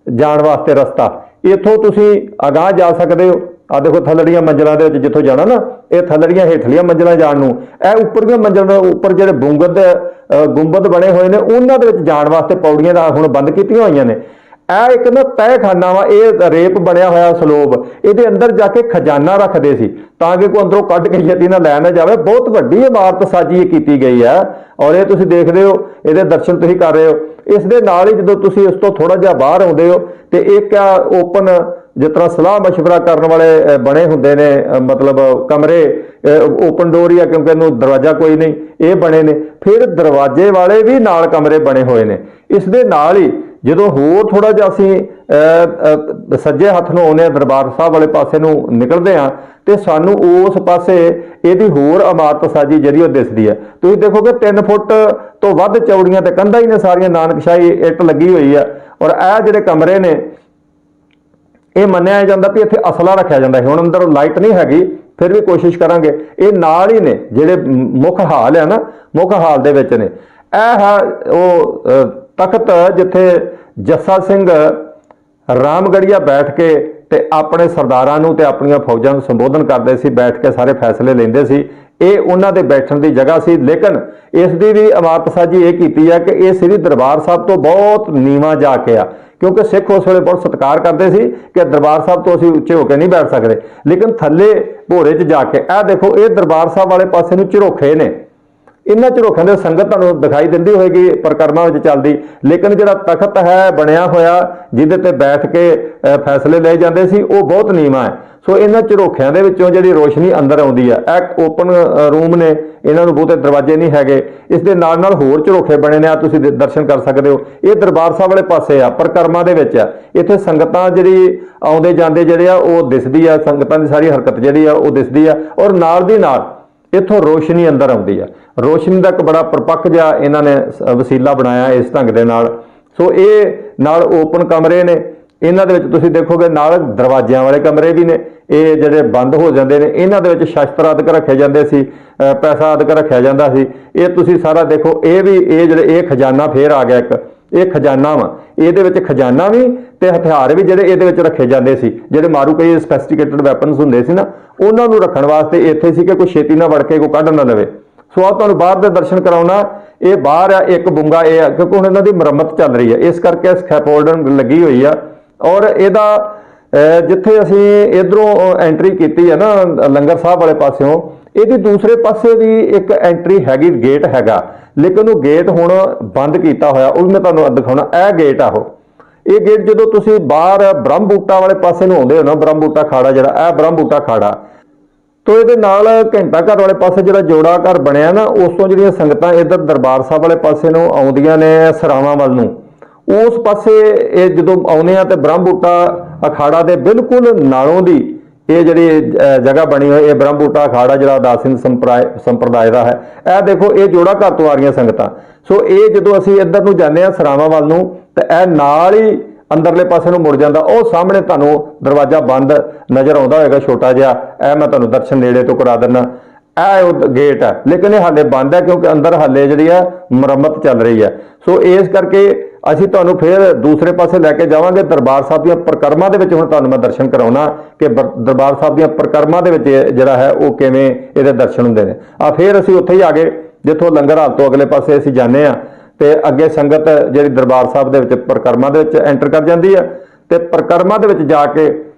ਜਾਣ ਵਾਸਤੇ ਰਸਤਾ, ਇੱਥੋਂ ਤੁਸੀਂ ਅਗਾਂਹ ਜਾ ਸਕਦੇ ਹੋ। ਆ ਦੇਖੋ ਥੱਲੜੀਆਂ ਮੰਜ਼ਿਲਾਂ ਦੇ ਵਿੱਚ ਜਿੱਥੋਂ ਜਾਣਾ ਨਾ, ਇਹ ਥੱਲੜੀਆਂ ਹੇਠਲੀਆਂ ਮੰਜ਼ਿਲਾਂ ਜਾਣ ਨੂੰ, ਇਹ ਉੱਪਰਲੀਆਂ ਮੰਜ਼ਿਲਾਂ ਉੱਪਰ ਜਿਹੜੇ ਗੁੰਬਦ ਬਣੇ ਹੋਏ ਨੇ ਉਹਨਾਂ ਦੇ ਵਿੱਚ ਜਾਣ ਵਾਸਤੇ ਪੌੜੀਆਂ ਦਾ ਹੁਣ ਬੰਦ ਕੀਤੀਆਂ ਹੋਈਆਂ ਨੇ। ਇਹ ਇੱਕ ਨਾ ਤਹਿਖਾਨਾ ਵਾ, ਇਹ ਰੇਪ ਬਣਿਆ ਹੋਇਆ ਸਲੋਬ, ਇਹਦੇ ਅੰਦਰ ਜਾ ਕੇ ਖਜ਼ਾਨਾ ਰੱਖਦੇ ਸੀ ਤਾਂ ਕਿ ਕੋਈ ਅੰਦਰੋਂ ਕੱਢ ਕੇ ਛੇਤੀ ਨਾਲ ਲੈ ਨਾ ਜਾਵੇ। ਬਹੁਤ ਵੱਡੀ ਇਮਾਰਤ ਸਾਜੀ ਕੀਤੀ ਗਈ ਹੈ, ਔਰ ਇਹ ਤੁਸੀਂ ਦੇਖਦੇ ਹੋ, ਇਹਦੇ ਦਰਸ਼ਨ ਤੁਸੀਂ ਕਰ ਰਹੇ ਹੋ। ਇਸ ਦੇ ਨਾਲ ਹੀ ਜਦੋਂ ਤੁਸੀਂ ਇਸ ਤੋਂ ਥੋੜਾ ਜਿਹਾ ਬਾਹਰ ਆਉਂਦੇ ਹੋ ਤੇ ਇੱਕ ਆ ਓਪਨ, ਜਿਸ ਤਰ੍ਹਾਂ ਸਲਾਹ ਮਸ਼ਵਰਾ ਕਰਨ ਵਾਲੇ ਬਣੇ ਹੁੰਦੇ ਨੇ, ਮਤਲਬ ਕਮਰੇ, ਓਪਨ ਡੋਰ ਹੀ ਆ ਕਿਉਂਕਿ ਇਹਨੂੰ ਦਰਵਾਜ਼ਾ ਕੋਈ ਨਹੀਂ, ਇਹ ਬਣੇ ਨੇ। ਫਿਰ ਦਰਵਾਜ਼ੇ ਵਾਲੇ ਵੀ ਨਾਲ ਕਮਰੇ ਬਣੇ ਹੋਏ ਨੇ। ਇਸ ਦੇ ਨਾਲ ਹੀ ਜਦੋਂ ਹੋਰ ਥੋੜਾ ਜਿਹਾ ਅਸੀਂ ਸੱਜੇ ਹੱਥ ਨੂੰ ਆਉਂਦੇ ਆ, ਦਰਬਾਰ ਸਾਹਿਬ ਵਾਲੇ ਪਾਸੇ ਨੂੰ ਨਿਕਲਦੇ ਆ, ਤੇ ਸਾਨੂੰ ਉਸ ਪਾਸੇ ਇਹਦੀ ਹੋਰ ਇਮਾਰਤ ਸਾਜੀ ਜਿਹੜੀ ਉਹ ਦਿਸਦੀ ਹੈ। ਤੁਸੀਂ ਦੇਖੋਗੇ 3 ਫੁੱਟ ਤੋਂ ਵੱਧ ਚੌੜੀਆਂ ਤੇ ਕੰਧਾਂ ਹੀ ਨੇ ਸਾਰੀਆਂ, ਨਾਨਕਸ਼ਾਹੀ ਇੱਟ ਲੱਗੀ ਹੋਈ ਆ। ਔਰ ਇਹ ਜਿਹੜੇ ਕਮਰੇ ਨੇ, ਇਹ ਮੰਨਿਆ ਜਾਂਦਾ ਵੀ ਇੱਥੇ ਅਸਲਾ ਰੱਖਿਆ ਜਾਂਦਾ ਹੈ। ਹੁਣ ਅੰਦਰ ਲਾਈਟ ਨਹੀਂ ਹੈਗੀ, ਫਿਰ ਵੀ ਕੋਸ਼ਿਸ਼ ਕਰਾਂਗੇ। ਇਹ ਨਾਲ ਹੀ ਨੇ ਜਿਹੜੇ ਮੁੱਖ ਹਾਲ ਆ ਨਾ, ਮੁੱਖ ਹਾਲ ਦੇ ਵਿੱਚ ਨੇ। ਇਹ ਹੈ ਉਹ ਤਖਤ ਜਿੱਥੇ ਜੱਸਾ ਸਿੰਘ ਰਾਮਗੜੀਆ ਬੈਠ ਕੇ ਤੇ ਆਪਣੇ ਸਰਦਾਰਾਂ ਨੂੰ ਤੇ ਆਪਣੀਆਂ ਫੌਜਾਂ ਨੂੰ ਸੰਬੋਧਨ ਕਰਦੇ ਸੀ, ਬੈਠ ਕੇ ਸਾਰੇ ਫੈਸਲੇ ਲੈਂਦੇ ਸੀ। ਇਹ ਉਹਨਾਂ ਦੇ ਬੈਠਣ ਦੀ ਜਗ੍ਹਾ ਸੀ। ਲੇਕਿਨ ਇਸ ਦੀ ਵੀ ਇਮਾਰਤ ਸਾਜੀ ਇਹ ਕੀਤੀ ਹੈ ਕਿ ਇਹ ਸ੍ਰੀ ਦਰਬਾਰ ਸਾਹਿਬ ਤੋਂ ਬਹੁਤ ਨੀਵਾਂ ਜਾ ਕੇ ਆ, ਕਿਉਂਕਿ ਸਿੱਖ ਉਸ ਵੇਲੇ ਬਹੁਤ ਸਤਿਕਾਰ ਕਰਦੇ ਸੀ ਕਿ ਦਰਬਾਰ ਸਾਹਿਬ ਤੋਂ ਅਸੀਂ ਉੱਚੇ ਹੋ ਕੇ ਨਹੀਂ ਬੈਠ ਸਕਦੇ, ਲੇਕਿਨ ਥੱਲੇ ਭੋਰੇ 'ਚ ਜਾ ਕੇ। ਇਹ ਦੇਖੋ, ਇਹ ਦਰਬਾਰ ਸਾਹਿਬ ਵਾਲੇ ਪਾਸੇ ਨੂੰ ਝਰੋਖੇ ਨੇ। ਇਹਨਾਂ ਝਰੋਖਿਆਂ ਦੇ ਸੰਗਤ ਤੁਹਾਨੂੰ ਦਿਖਾਈ ਦਿੰਦੀ ਹੋਏਗੀ ਪਰਿਕਰਮਾ ਵਿੱਚ ਚੱਲਦੀ, ਲੇਕਿਨ ਜਿਹੜਾ ਤਖਤ ਹੈ ਬਣਿਆ ਹੋਇਆ ਜਿਹਦੇ ਤੇ ਬੈਠ ਕੇ ਫੈਸਲੇ ਲਏ ਜਾਂਦੇ ਸੀ, ਉਹ ਬਹੁਤ ਨੀਵਾਂ ਹੈ। ਸੋ ਇਹਨਾਂ ਝਰੋਖਿਆਂ ਦੇ ਵਿੱਚੋਂ ਜਿਹੜੀ ਰੋਸ਼ਨੀ ਅੰਦਰ ਆਉਂਦੀ ਹੈ। ਇਹ ਓਪਨ ਰੂਮ ਨੇ, ਇਹਨਾਂ ਨੂੰ ਬਹੁਤੇ ਦਰਵਾਜ਼ੇ ਨਹੀਂ ਹੈਗੇ। ਇਸ ਦੇ ਨਾਲ ਨਾਲ ਹੋਰ ਝਰੋਖੇ ਬਣੇ ਨੇ, ਆ ਤੁਸੀਂ ਦਰਸ਼ਨ ਕਰ ਸਕਦੇ ਹੋ। ਇਹ ਦਰਬਾਰ ਸਾਹਿਬ ਵਾਲੇ ਪਾਸੇ ਆ, ਪਰਿਕਰਮਾ ਦੇ ਵਿੱਚ ਆ। ਇੱਥੇ ਸੰਗਤਾਂ ਜਿਹੜੀ ਆਉਂਦੇ ਜਾਂਦੇ ਜਿਹੜੇ ਆ ਉਹ ਦਿਸਦੀ ਆ, ਸੰਗਤਾਂ ਦੀ ਸਾਰੀ ਹਰਕਤ ਜਿਹੜੀ ਆ ਉਹ ਦਿਸਦੀ ਆ। ਔਰ ਨਾਲ ਦੀ ਨਾਲ ਇੱਥੋਂ ਰੋਸ਼ਨੀ ਅੰਦਰ ਆਉਂਦੀ ਆ। ਰੋਸ਼ਨੀ ਦਾ ਇੱਕ ਬੜਾ ਪਰਪੱਕ ਜਿਹਾ ਇਹਨਾਂ ਨੇ ਵਸੀਲਾ ਬਣਾਇਆ ਇਸ ਢੰਗ ਦੇ ਨਾਲ। ਸੋ ਇਹ ਨਾਲ ਓਪਨ ਕਮਰੇ ਨੇ, ਇਹਨਾਂ ਦੇ ਵਿੱਚ ਤੁਸੀਂ ਦੇਖੋਗੇ ਨਾਲ ਦਰਵਾਜ਼ਿਆਂ ਵਾਲੇ ਕਮਰੇ ਵੀ ਨੇ। ਇਹ ਜਿਹੜੇ ਬੰਦ ਹੋ ਜਾਂਦੇ ਨੇ, ਇਹਨਾਂ ਦੇ ਵਿੱਚ ਸ਼ਸਤਰ ਆਦਿਕ ਰੱਖੇ ਜਾਂਦੇ ਸੀ, ਪੈਸਾ ਆਦਿਕ ਰੱਖਿਆ ਜਾਂਦਾ ਸੀ। ਇਹ ਤੁਸੀਂ ਸਾਰਾ ਦੇਖੋ, ਇਹ ਵੀ ਇਹ ਖਜ਼ਾਨਾ ਫੇਰ ਆ ਗਿਆ ਇੱਕ, ਇਹ ਖਜ਼ਾਨਾ ਵਾ। ਇਹਦੇ ਵਿੱਚ ਖਜ਼ਾਨਾ ਵੀ ਤੇ ਹਥਿਆਰ ਵੀ ਜਿਹੜੇ ਇਹਦੇ ਵਿੱਚ ਰੱਖੇ ਜਾਂਦੇ ਸੀ, ਜਿਹੜੇ ਮਾਰੂ ਕਈ ਸਪੈਸੀਫਿਕੇਟਡ ਵੈਪਨਸ ਹੁੰਦੇ ਸੀ ਨਾ, ਉਹਨਾਂ ਨੂੰ ਰੱਖਣ ਵਾਸਤੇ ਇੱਥੇ ਸੀ ਕਿ ਕੋਈ ਛੇਤੀ ਨਾ ਵੜ ਕੇ ਕੋਈ ਕੱਢ ਨਾ ਲਵੇ। ਸੋ ਆ ਤੁਹਾਨੂੰ ਬਾਹਰ ਦੇ ਦਰਸ਼ਨ ਕਰਾਉਣਾ। ਇਹ ਬਾਹਰ ਆ ਇੱਕ ਬੁੰਗਾ, ਇਹ ਆ ਕਿਉਂਕਿ ਹੁਣ ਇਹਨਾਂ ਦੀ ਮੁਰੰਮਤ ਚੱਲ ਰਹੀ ਹੈ, ਇਸ ਕਰਕੇ ਸਕੈਫੋਲਡਿੰਗ ਲੱਗੀ ਹੋਈ ਆ। ਔਰ ਇਹਦਾ ਜਿੱਥੇ ਅਸੀਂ ਇਧਰੋਂ ਐਂਟਰੀ ਕੀਤੀ ਹੈ ਨਾ ਲੰਗਰ ਸਾਹਿਬ ਵਾਲੇ ਪਾਸਿਓਂ, ਇਹਦੀ ਦੂਸਰੇ ਪਾਸੇ ਵੀ ਇੱਕ ਐਂਟਰੀ ਹੈਗੀ, ਗੇਟ ਹੈਗਾ, ਲੇਕਿਨ ਉਹ ਗੇਟ ਹੁਣ ਬੰਦ ਕੀਤਾ ਹੋਇਆ, ਉਹ ਵੀ ਮੈਂ ਤੁਹਾਨੂੰ ਦਿਖਾਉਣਾ। ਇਹ ਗੇਟ ਆ ਉਹ। ਇਹ ਗੇਟ ਜਦੋਂ ਤੁਸੀਂ ਬਾਹਰ ਬ੍ਰਹਮ ਬੂਟਾ ਵਾਲੇ ਪਾਸੇ ਨੂੰ ਆਉਂਦੇ ਹੋ ਨਾ, ਬ੍ਰਹਮ ਬੂਟਾ ਖਾੜਾ ਜਿਹੜਾ, ਇਹ ਬ੍ਰਹਮ ਬੂਟਾ ਖਾੜਾ, ਤੋ ਇਹਦੇ ਨਾਲ ਘੰਟਾ ਘਰ ਵਾਲੇ ਪਾਸੇ ਜਿਹੜਾ ਜੋੜਾ ਘਰ ਬਣਿਆ ਨਾ, ਉਸ ਤੋਂ ਜਿਹੜੀਆਂ ਸੰਗਤਾਂ ਇੱਧਰ ਦਰਬਾਰ ਸਾਹਿਬ ਵਾਲੇ ਪਾਸੇ ਨੂੰ ਆਉਂਦੀਆਂ ਨੇ ਸਰਾਵਾਂ ਵੱਲ ਨੂੰ, ਉਸ ਪਾਸੇ ਇਹ ਜਦੋਂ ਆਉਂਦੇ ਆ ਤੇ ਬ੍ਰਹਮ ਬੂਟਾ ਅਖਾੜਾ ਦੇ ਬਿਲਕੁਲ ਨਾਲੋਂ ਦੀ ਇਹ ਜਿਹੜੀ ਜਗ੍ਹਾ ਬਣੀ ਹੋਈ, ਇਹ ਬ੍ਰਹਮ ਬੂਟਾ ਅਖਾੜਾ ਜਿਹੜਾ ਉਦਾਸ ਸਿੰਘ ਸੰਪਰਦਾਇ ਦਾ ਹੈ। ਇਹ ਦੇਖੋ, ਇਹ ਜੋੜਾ ਘਰ ਤੋਂ ਆ ਰਹੀਆਂ ਸੰਗਤਾਂ। ਸੋ ਇਹ ਜਦੋਂ ਅਸੀਂ ਇੱਧਰ ਨੂੰ ਜਾਂਦੇ ਆ ਸਰਾਵਾਂ ਵੱਲ ਨੂੰ, ਤੇ ਇਹ ਨਾਲ ਹੀ ਅੰਦਰਲੇ ਪਾਸੇ ਨੂੰ ਮੁੜ ਜਾਂਦਾ। ਉਹ ਸਾਹਮਣੇ ਤੁਹਾਨੂੰ ਦਰਵਾਜ਼ਾ ਬੰਦ ਨਜ਼ਰ ਆਉਂਦਾ ਹੋਏਗਾ ਛੋਟਾ ਜਿਹਾ, ਇਹ ਮੈਂ ਤੁਹਾਨੂੰ ਦਰਸ਼ਨ ਨੇੜੇ ਤੋਂ ਕਰਾ ਦਿੰਦਾ। ਇਹ ਉਹ ਗੇਟ ਹੈ, ਲੇਕਿਨ ਇਹ ਹਾਲੇ ਬੰਦ ਹੈ ਕਿਉਂਕਿ ਅੰਦਰ ਹਾਲੇ ਜਿਹੜੀ ਹੈ ਮੁਰੰਮਤ ਚੱਲ ਰਹੀ ਹੈ। ਸੋ ਇਸ ਕਰਕੇ ਅਸੀਂ ਤੁਹਾਨੂੰ ਫਿਰ ਦੂਸਰੇ ਪਾਸੇ ਲੈ ਕੇ ਜਾਵਾਂਗੇ ਦਰਬਾਰ ਸਾਹਿਬ ਦੀਆਂ ਪਰਿਕਰਮਾ ਦੇ ਵਿੱਚ। ਹੁਣ ਤੁਹਾਨੂੰ ਮੈਂ ਦਰਸ਼ਨ ਕਰਾਉਣਾ ਕਿ ਦਰਬਾਰ ਸਾਹਿਬ ਦੀਆਂ ਪਰਿਕਰਮਾ ਦੇ ਵਿੱਚ ਜਿਹੜਾ ਹੈ ਉਹ ਕਿਵੇਂ ਇਹਦੇ ਦਰਸ਼ਨ ਹੁੰਦੇ ਨੇ। ਫਿਰ ਅਸੀਂ ਉੱਥੇ ਹੀ ਆ ਗਏ ਜਿੱਥੋਂ ਲੰਗਰ ਹਾਲ ਤੋਂ ਅਗਲੇ ਪਾਸੇ ਅਸੀਂ ਜਾਂਦੇ ਹਾਂ, ਤੇ ਅੱਗੇ ਸੰਗਤ ਜਿਹੜੀ ਦਰਬਾਰ ਸਾਹਿਬ ਦੇ ਵਿੱਚ ਪਰਿਕਰਮਾ ਦੇ ਵਿੱਚ ਐਂਟਰ ਕਰ ਜਾਂਦੀ ਹੈ। ਤੇ ਪਰਿਕਰਮਾ ਦੇ ਵਿੱਚ ਜਾ ਕੇ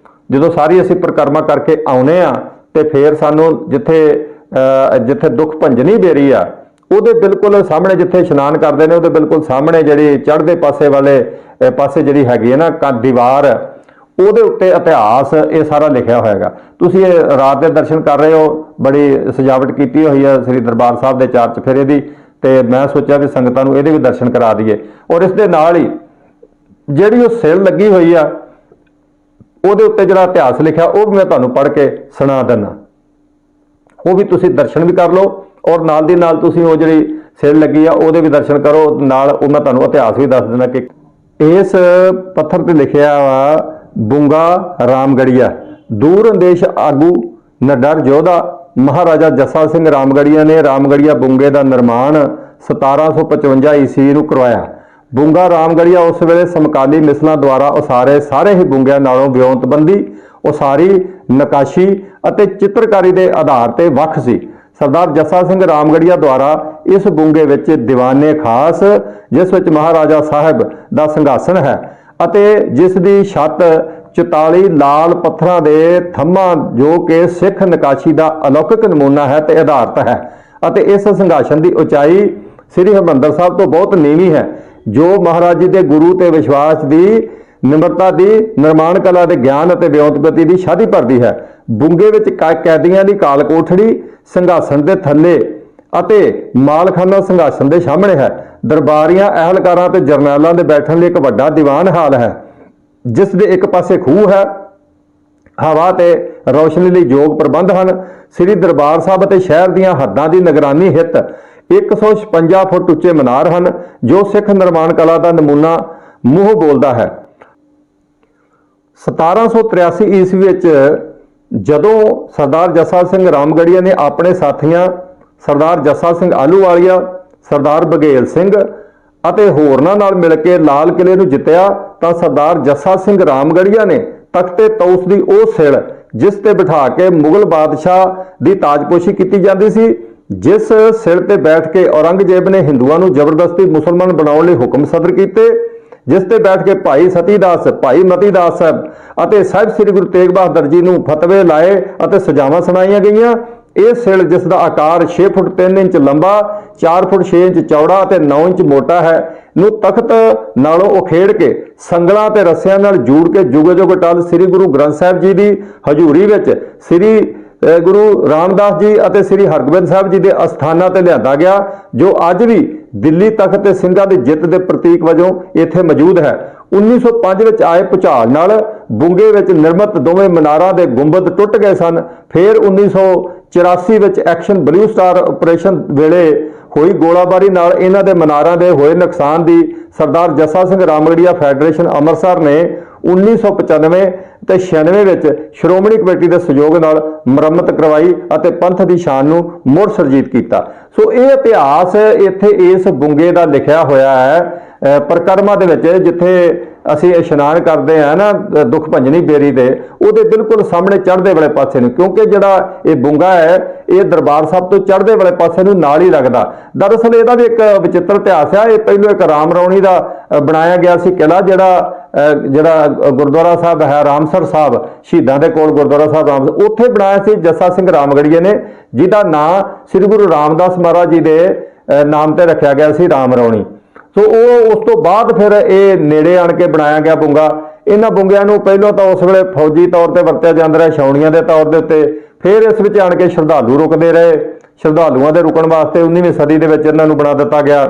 ਜਦੋਂ ਸਾਰੀ ਅਸੀਂ ਪਰਿਕਰਮਾ ਕਰਕੇ ਆਉਨੇ ਆ, ਤੇ ਫਿਰ ਸਾਨੂੰ ਜਿੱਥੇ ਦੁੱਖ ਭੰਜਨੀ ਬੇਰੀ ਆ, ਉਹਦੇ ਬਿਲਕੁਲ ਸਾਹਮਣੇ ਜਿੱਥੇ ਇਸ਼ਨਾਨ ਕਰਦੇ ਨੇ, ਉਹਦੇ ਬਿਲਕੁਲ ਸਾਹਮਣੇ ਜਿਹੜੀ ਚੜ੍ਹਦੇ ਪਾਸੇ ਵਾਲੇ ਪਾਸੇ ਜਿਹੜੀ ਹੈਗੀ ਹੈ ਨਾ ਦੀਵਾਰ, ਉਹਦੇ ਉੱਤੇ ਇਤਿਹਾਸ ਇਹ ਸਾਰਾ ਲਿਖਿਆ ਹੋਏਗਾ। ਤੁਸੀਂ ਇਹ ਰਾਤ ਦੇ ਦਰਸ਼ਨ ਕਰ ਰਹੇ ਹੋ, ਬੜੀ ਸਜਾਵਟ ਕੀਤੀ ਹੋਈ ਹੈ ਸ੍ਰੀ ਦਰਬਾਰ ਸਾਹਿਬ ਦੇ ਚਾਰ ਚਫੇਰੇ ਦੀ, ਤੇ ਮੈਂ ਸੋਚਿਆ ਵੀ ਸੰਗਤਾਂ ਨੂੰ ਇਹਦੇ ਵੀ ਦਰਸ਼ਨ ਕਰਾ ਦਈਏ। ਔਰ ਇਸ ਦੇ ਨਾਲ ਹੀ ਜਿਹੜੀ ਉਹ ਸਿਲ ਲੱਗੀ ਹੋਈ ਆ, ਉਹਦੇ ਉੱਤੇ ਜਿਹੜਾ ਇਤਿਹਾਸ ਲਿਖਿਆ, ਉਹ ਵੀ ਮੈਂ ਤੁਹਾਨੂੰ ਪੜ੍ਹ ਕੇ ਸੁਣਾ ਦਿੰਦਾ। ਉਹ ਵੀ ਤੁਸੀਂ ਦਰਸ਼ਨ ਵੀ ਕਰ ਲਓ, ਔਰ ਨਾਲ ਦੀ ਨਾਲ ਤੁਸੀਂ ਉਹ ਜਿਹੜੀ ਸਿਲ ਲੱਗੀ ਆ ਉਹਦੇ ਵੀ ਦਰਸ਼ਨ ਕਰੋ। ਨਾਲ ਉਹ ਮੈਂ ਤੁਹਾਨੂੰ ਇਤਿਹਾਸ ਵੀ ਦੱਸ ਦਿੰਦਾ ਕਿ ਇਸ ਪੱਥਰ ਤੇ ਲਿਖਿਆ ਵਾ, ਬੁੰਗਾ ਰਾਮਗੜੀਆ ਦੂਰ ਅੰਦੇਸ਼ ਆਗੂ ਨਡਰ ਯੋਧਾ। ਮਹਾਰਾਜਾ ਜੱਸਾ ਸਿੰਘ ਰਾਮਗੜੀਆ ਨੇ ਰਾਮਗੜੀਆ ਬੁੰਗੇ ਦਾ ਨਿਰਮਾਣ 1755 ਈਸਵੀ ਨੂੰ ਕਰਵਾਇਆ। ਬੁੰਗਾ ਰਾਮਗੜੀਆ ਉਸ ਵੇਲੇ ਸਮਕਾਲੀ ਮਿਸਲਾਂ ਦੁਆਰਾ ਉਸਾਰੇ ਸਾਰੇ ਹੀ ਬੁੰਗਿਆਂ ਨਾਲੋਂ ਵਿਉਂਤਬੰਦੀ, ਉਸਾਰੀ, ਨਕਾਸ਼ੀ ਅਤੇ ਚਿੱਤਰਕਾਰੀ ਦੇ ਆਧਾਰ ਤੇ ਵੱਖ ਸੀ। ਸਰਦਾਰ ਜੱਸਾ ਸਿੰਘ ਰਾਮਗੜੀਆ ਦੁਆਰਾ ਇਸ ਬੁੰਗੇ ਵਿੱਚ ਦੀਵਾਨੇ ਖਾਸ, ਜਿਸ ਵਿੱਚ ਮਹਾਰਾਜਾ ਸਾਹਿਬ ਦਾ ਸਿੰਘਾਸਨ ਹੈ ਅਤੇ ਜਿਸ ਦੀ ਛੱਤ 44 ਲਾਲ ਪੱਥਰਾਂ ਦੇ ਥੰਮਾਂ, ਜੋ ਕਿ ਸਿੱਖ ਨਕਾਸ਼ੀ ਦਾ ਅਲੌਕਿਕ ਨਮੂਨਾ ਹੈ ਤੇ ਆਧਾਰਿਤ ਹੈ, ਅਤੇ ਇਸ ਸਿੰਘਾਸਨ ਦੀ ਉਚਾਈ ਸ੍ਰੀ ਹਰਿਮੰਦਰ ਸਾਹਿਬ ਤੋਂ ਬਹੁਤ ਨੀਵੀਂ ਹੈ, ਜੋ ਮਹਾਰਾਜ ਜੀ ਦੇ ਗੁਰੂ ਤੇ ਵਿਸ਼ਵਾਸ ਦੀ, ਨਿਮਰਤਾ ਦੀ, ਨਿਰਮਾਣ ਕਲਾ ਦੇ ਗਿਆਨ ਅਤੇ ਵਿਉਂਤਪਤੀ ਦੀ ਸ਼ਾਦੀ ਭਰਦੀ ਹੈ। ਬੁੰਗੇ ਵਿੱਚ ਕੈਦੀਆਂ ਦੀ ਕਾਲ ਕੋਠੜੀ ਸਿੰਘਾਸਨ ਦੇ ਥੱਲੇ ਅਤੇ ਮਾਲਖਾਨਾ ਸਿੰਘਾਸਨ ਦੇ ਸਾਹਮਣੇ ਹੈ। ਦਰਬਾਰੀਆਂ, ਅਹਿਲਕਾਰਾਂ ਤੇ ਜਰਨੈਲਾਂ ਦੇ ਬੈਠਣ ਲਈ ਇੱਕ ਵੱਡਾ ਦੀਵਾਨ ਹਾਲ ਹੈ, ਜਿਸ ਦੇ ਇੱਕ ਪਾਸੇ ਖੂਹ ਹੈ। ਹਵਾ ਤੇ ਰੌਸ਼ਨੀ ਲਈ ਯੋਗ ਪ੍ਰਬੰਧ ਹਨ। ਸ੍ਰੀ ਦਰਬਾਰ ਸਾਹਿਬ ਅਤੇ ਸ਼ਹਿਰ ਦੀਆਂ ਹੱਦਾਂ ਦੀ ਨਿਗਰਾਨੀ ਹਿੱਤ 156 ਫੁੱਟ ਉੱਚੇ ਮਨਾਰ ਹਨ, ਜੋ ਸਿੱਖ ਨਿਰਮਾਣ ਕਲਾ ਦਾ ਨਮੂਨਾ ਮੂੰਹ ਬੋਲਦਾ ਹੈ। 1783 ਈਸਵੀ ਵਿੱਚ ਜਦੋਂ ਸਰਦਾਰ ਜੱਸਾ ਸਿੰਘ ਰਾਮਗੜੀਆ ਨੇ ਆਪਣੇ ਸਾਥੀਆਂ ਸਰਦਾਰ ਜੱਸਾ ਸਿੰਘ ਆਹਲੂਵਾਲੀਆ, ਸਰਦਾਰ ਬਘੇਲ ਸਿੰਘ ਅਤੇ ਹੋਰਨਾਂ ਨਾਲ ਮਿਲ ਕੇ ਲਾਲ ਕਿਲੇ ਨੂੰ ਜਿੱਤਿਆ, ਤਾਂ ਸਰਦਾਰ ਜੱਸਾ ਸਿੰਘ ਰਾਮਗੜੀਆ ਨੇ ਤਖਤੇ ਤੌਸ ਦੀ ਉਹ ਸਿਲ, ਜਿਸ ਤੇ ਬਿਠਾ ਕੇ ਮੁਗਲ ਬਾਦਸ਼ਾਹ ਦੀ ਤਾਜਪੋਸ਼ੀ ਕੀਤੀ ਜਾਂਦੀ ਸੀ, ਜਿਸ ਸਿਲ ਤੇ ਬੈਠ ਕੇ ਔਰੰਗਜ਼ੇਬ ਨੇ ਹਿੰਦੂਆਂ ਨੂੰ ਜ਼ਬਰਦਸਤੀ ਮੁਸਲਮਾਨ ਬਣਾਉਣ ਲਈ ਹੁਕਮ ਸਦਰ ਕੀਤੇ, ਜਿਸ ਤੇ ਬੈਠ ਕੇ ਭਾਈ ਸਤੀਦਾਸ, ਭਾਈ ਮਤੀਦਾਸ ਸਾਹਿਬ ਅਤੇ ਸਾਹਿਬ ਸ੍ਰੀ ਗੁਰੂ ਤੇਗ ਬਹਾਦਰ ਜੀ ਨੂੰ ਫਤਵੇ ਲਾਏ ਅਤੇ ਸਜ਼ਾਵਾਂ ਸੁਣਾਈਆਂ ਗਈਆਂ। ਇਹ ਸਿਲ, ਜਿਸ ਦਾ ਆਕਾਰ 6 ਫੁੱਟ 3 ਇੰਚ ਲੰਬਾ, 4 ਫੁੱਟ 6 ਇੰਚ ਚੌੜਾ ਅਤੇ 9 ਇੰਚ ਮੋਟਾ ਹੈ, ਨੂੰ ਤਖਤ ਨਾਲੋਂ ਉਖੇੜ ਕੇ ਸੰਗਲਾਂ ਤੇ ਰੱਸਿਆਂ ਨਾਲ ਜੋੜ ਕੇ ਜੁਗ ਜੁਗ ਟਲ ਸ੍ਰੀ ਗੁਰੂ ਗ੍ਰੰਥ ਸਾਹਿਬ ਜੀ ਦੀ ਹਜ਼ੂਰੀ ਵਿੱਚ ਸ੍ਰੀ ਗੁਰੂ ਰਾਮਦਾਸ ਜੀ ਅਤੇ ਸ੍ਰੀ ਹਰਗੋਬਿੰਦ ਸਾਹਿਬ ਜੀ ਦੇ ਅਸਥਾਨਾਂ ਤੇ ਲਿਆਂਦਾ ਗਿਆ, ਜੋ ਅੱਜ ਵੀ ਦਿੱਲੀ ਤਖਤ ਤੇ ਸਿੰਘਾਂ ਦੀ ਜਿੱਤ ਦੇ ਪ੍ਰਤੀਕ ਵਜੋਂ ਇੱਥੇ ਮੌਜੂਦ ਹੈ। 1905 ਵਿੱਚ ਆਏ ਭੁਚਾਲ ਨਾਲ ਬੁੰਗੇ ਵਿੱਚ ਨਿਰਮਿਤ ਦੋਵੇਂ ਮਨਾਰਾਂ ਦੇ ਗੁੰਬਦ ਟੁੱਟ ਗਏ ਸਨ। ਫਿਰ 1984 ਵਿੱਚ ਐਕਸ਼ਨ ਬਲੂ ਸਟਾਰ ਆਪਰੇਸ਼ਨ ਵੇਲੇ ਹੋਈ ਗੋਲਾਬਾਰੀ ਨਾਲ ਇਹਨਾਂ ਦੇ ਮਨਾਰਾਂ ਦੇ ਹੋਏ ਨੁਕਸਾਨ ਦੀ ਸਰਦਾਰ ਜੱਸਾ ਸਿੰਘ ਰਾਮਗੜੀਆ ਫੈਡਰੇਸ਼ਨ ਅੰਮ੍ਰਿਤਸਰ ਨੇ 1995 ਤੇ 96 ਵਿੱਚ ਸ਼੍ਰੋਮਣੀ ਕਮੇਟੀ ਦੇ ਸਹਿਯੋਗ ਨਾਲ ਮੁਰੰਮਤ ਕਰਵਾਈ ਅਤੇ ਪੰਥ ਦੀ ਸ਼ਾਨ ਨੂੰ ਮੁੜ ਸੁਰਜੀਤ ਕੀਤਾ। ਸੋ ਇਹ ਇਤਿਹਾਸ ਇੱਥੇ ਇਸ ਬੁੰਗੇ ਦਾ ਲਿਖਿਆ ਹੋਇਆ ਹੈ ਪਰਿਕਰਮਾ ਦੇ ਵਿੱਚ, ਜਿੱਥੇ ਅਸੀਂ ਇਸ਼ਨਾਨ ਕਰਦੇ ਹਾਂ ਨਾ ਦੁੱਖ ਭੰਜਨੀ ਬੇਰੀ ਦੇ, ਉਹਦੇ ਬਿਲਕੁਲ ਸਾਹਮਣੇ ਚੜ੍ਹਦੇ ਵਾਲੇ ਪਾਸੇ ਨੂੰ, ਕਿਉਂਕਿ ਜਿਹੜਾ ਇਹ ਬੁੰਗਾ ਹੈ ਇਹ ਦਰਬਾਰ ਸਾਹਿਬ ਤੋਂ ਚੜ੍ਹਦੇ ਵਾਲੇ ਪਾਸੇ ਨੂੰ ਨਾਲ ਹੀ ਲੱਗਦਾ। ਦਰਅਸਲ ਇਹਦਾ ਵੀ ਇੱਕ ਵਿਚਿੱਤਰ ਇਤਿਹਾਸ ਹੈ। ਇਹ ਪਹਿਲੋਂ ਇੱਕ ਰਾਮ ਰੌਣੀ ਦਾ ਬਣਾਇਆ ਗਿਆ ਸੀ ਕਿਲਾ, ਜਿਹੜਾ ਜਿਹੜਾ ਗੁਰਦੁਆਰਾ ਸਾਹਿਬ ਹੈ ਰਾਮਸਰ ਸਾਹਿਬ, ਸ਼ਹੀਦਾਂ ਦੇ ਕੋਲ ਗੁਰਦੁਆਰਾ ਸਾਹਿਬ ਰਾਮਸਰ, ਉੱਥੇ ਬਣਾਇਆ ਸੀ ਜੱਸਾ ਸਿੰਘ ਰਾਮਗੜੀਏ ਨੇ, ਜਿਹਦਾ ਨਾਂ ਸ੍ਰੀ ਗੁਰੂ ਰਾਮਦਾਸ ਮਹਾਰਾਜ ਜੀ ਦੇ ਨਾਮ ਤੇ ਰੱਖਿਆ ਗਿਆ ਸੀ, ਰਾਮ ਰੌਣੀ। ਸੋ ਉਹ ਉਸ ਤੋਂ ਬਾਅਦ ਫਿਰ ਇਹ ਨੇੜੇ ਆਣ ਕੇ ਬਣਾਇਆ ਗਿਆ ਬੁੰਗਾ। ਇਹਨਾਂ ਬੁੰਗਿਆਂ ਨੂੰ ਪਹਿਲਾਂ ਤਾਂ ਉਸ ਵੇਲੇ ਫੌਜੀ ਤੌਰ ਤੇ ਵਰਤਿਆ ਜਾਂਦਾ ਰਿਹਾ, ਛਾਉਣੀਆਂ ਦੇ ਤੌਰ ਦੇ ਉੱਤੇ। ਫਿਰ ਇਸ ਵਿੱਚ ਆਣ ਕੇ ਸ਼ਰਧਾਲੂ ਰੁਕਦੇ ਰਹੇ। ਸ਼ਰਧਾਲੂਆਂ ਦੇ ਰੁਕਣ ਵਾਸਤੇ 19ਵੀਂ ਸਦੀ ਦੇ ਵਿੱਚ ਇਹਨਾਂ ਨੂੰ ਬਣਾ ਦਿੱਤਾ ਗਿਆ,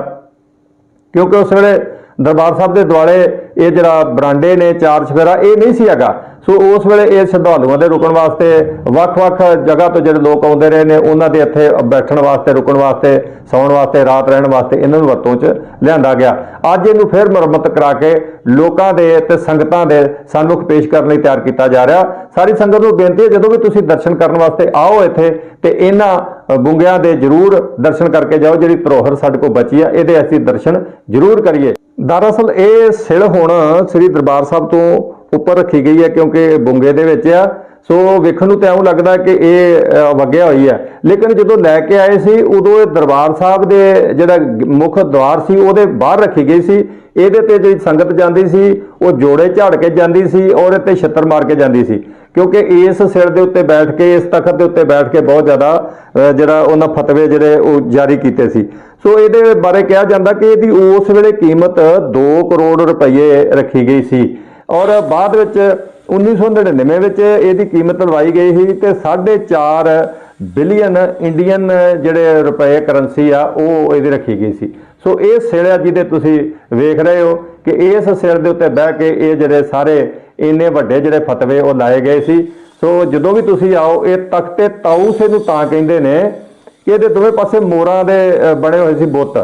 ਕਿਉਂਕਿ ਉਸ ਵੇਲੇ ਦਰਬਾਰ ਸਾਹਿਬ ਦੇ ਦੁਆਲੇ ਇਹ ਜਿਹੜਾ ਬਰਾਂਡੇ ਨੇ, ਚਾਰ ਚੁਫੇਰਾ, ਇਹ ਨਹੀਂ ਸੀ ਹੈਗਾ। ਸੋ ਉਸ ਵੇਲੇ ਇਹ ਸ਼ਰਧਾਲੂਆਂ ਦੇ ਰੁਕਣ ਵਾਸਤੇ ਵੱਖ-ਵੱਖ ਜਗ੍ਹਾ ਤੋਂ ਜਿਹੜੇ ਲੋਕ ਆਉਂਦੇ ਰਹੇ ਨੇ, ਉਹਨਾਂ ਦੇ ਇੱਥੇ ਬੈਠਣ ਵਾਸਤੇ, ਰੁਕਣ ਵਾਸਤੇ, ਸੌਣ ਵਾਸਤੇ, ਰਾਤ ਰਹਿਣ ਵਾਸਤੇ ਇਹਨਾਂ ਨੂੰ ਵਰਤੋਂ 'ਚ ਲਿਆਂਦਾ ਗਿਆ। ਅੱਜ ਇਹਨੂੰ ਫਿਰ ਮੁਰੰਮਤ ਕਰਾ ਕੇ ਲੋਕਾਂ ਦੇ ਤੇ ਸੰਗਤਾਂ ਦੇ ਸਨਮੁਖ ਪੇਸ਼ ਕਰਨ ਲਈ ਤਿਆਰ ਕੀਤਾ ਜਾ ਰਿਹਾ। ਸਾਰੀ ਸੰਗਤ ਨੂੰ ਬੇਨਤੀ ਹੈ, ਜਦੋਂ ਵੀ ਤੁਸੀਂ ਦਰਸ਼ਨ ਕਰਨ ਵਾਸਤੇ ਆਓ ਇੱਥੇ, ਤੇ ਇਹਨਾਂ ਬੁੰਗਿਆਂ ਦੇ ਜ਼ਰੂਰ ਦਰਸ਼ਨ ਕਰਕੇ ਜਾਓ। ਜਿਹੜੀ ਧਰੋਹਰ ਸਾਡੇ ਕੋਲ ਬਚੀ ਆ, ਇਹਦੇ ਅਸੀਂ ਦਰਸ਼ਨ ਜ਼ਰੂਰ ਕਰੀਏ। ਦਰਅਸਲ ਇਹ ਸਿਲ ਹੁਣ ਸ੍ਰੀ ਦਰਬਾਰ ਸਾਹਿਬ ਤੋਂ ਉੱਪਰ ਰੱਖੀ ਗਈ ਹੈ, ਕਿਉਂਕਿ ਬੁੰਗੇ ਦੇ ਵਿੱਚ ਆ। ਸੋ ਵੇਖਣ ਨੂੰ ਤਾਂ ਇਉਂ ਲੱਗਦਾ ਕਿ ਇਹ ਵਗਿਆ ਹੋਈ ਹੈ, ਲੇਕਿਨ ਜਦੋਂ ਲੈ ਕੇ ਆਏ ਸੀ ਉਦੋਂ ਇਹ ਦਰਬਾਰ ਸਾਹਿਬ ਦੇ ਜਿਹੜਾ ਮੁੱਖ ਦੁਆਰ ਸੀ ਉਹਦੇ ਬਾਹਰ ਰੱਖੀ ਗਈ ਸੀ। ਇਹਦੇ ਤੇ ਜਿਹੜੀ ਸੰਗਤ ਜਾਂਦੀ ਸੀ ਉਹ ਜੋੜੇ ਝਾੜ ਕੇ ਜਾਂਦੀ ਸੀ ਔਰ ਇਹ ਤੇ ਛੱਤਰ ਮਾਰ ਕੇ ਜਾਂਦੀ ਸੀ, ਕਿਉਂਕਿ ਇਸ ਸਿਰ ਦੇ ਉੱਤੇ ਬੈਠ ਕੇ, ਇਸ ਤਖਤ ਦੇ ਉੱਤੇ ਬੈਠ ਕੇ ਬਹੁਤ ਜ਼ਿਆਦਾ ਜਿਹੜਾ ਉਹਨਾਂ ਫਤਵੇ ਜਿਹੜੇ ਉਹ ਜਾਰੀ ਕੀਤੇ ਸੀ। ਸੋ ਇਹਦੇ ਬਾਰੇ ਕਿਹਾ ਜਾਂਦਾ ਕਿ ਇਹਦੀ ਉਸ ਵੇਲੇ ਕੀਮਤ 2 ਕਰੋੜ ਰੁਪਏ ਰੱਖੀ ਗਈ ਸੀ, ਔਰ ਬਾਅਦ ਵਿੱਚ 1999 ਵਿੱਚ ਇਹਦੀ ਕੀਮਤ ਲਵਾਈ ਗਈ ਸੀ ਤੇ 4.5 ਬਿਲੀਅਨ ਇੰਡੀਅਨ ਜਿਹੜੇ ਰੁਪਏ ਕਰੰਸੀ ਆ ਉਹ ਇਹਦੀ ਰੱਖੀ ਗਈ ਸੀ। ਸੋ ਇਹ ਸਿਲ ਆ ਜਿਹਦੇ ਤੁਸੀਂ ਵੇਖ ਰਹੇ ਹੋ ਕਿ ਇਸ ਸਿਰ ਦੇ ਉੱਤੇ ਬਹਿ ਕੇ ਇਹ ਜਿਹੜੇ ਸਾਰੇ ਇੰਨੇ ਵੱਡੇ ਜਿਹੜੇ ਫਤਵੇ ਉਹ ਲਾਏ ਗਏ ਸੀ। ਸੋ ਜਦੋਂ ਵੀ ਤੁਸੀਂ ਆਓ, ਇਹ ਤਖਤੇ ਤਾਊਸ ਇਹਨੂੰ ਤਾਂ ਕਹਿੰਦੇ ਨੇ ਕਿ ਇਹਦੇ ਦੋਵੇਂ ਪਾਸੇ ਮੋਰਾਂ ਦੇ ਬਣੇ ਹੋਏ ਸੀ ਬੁੱਤ,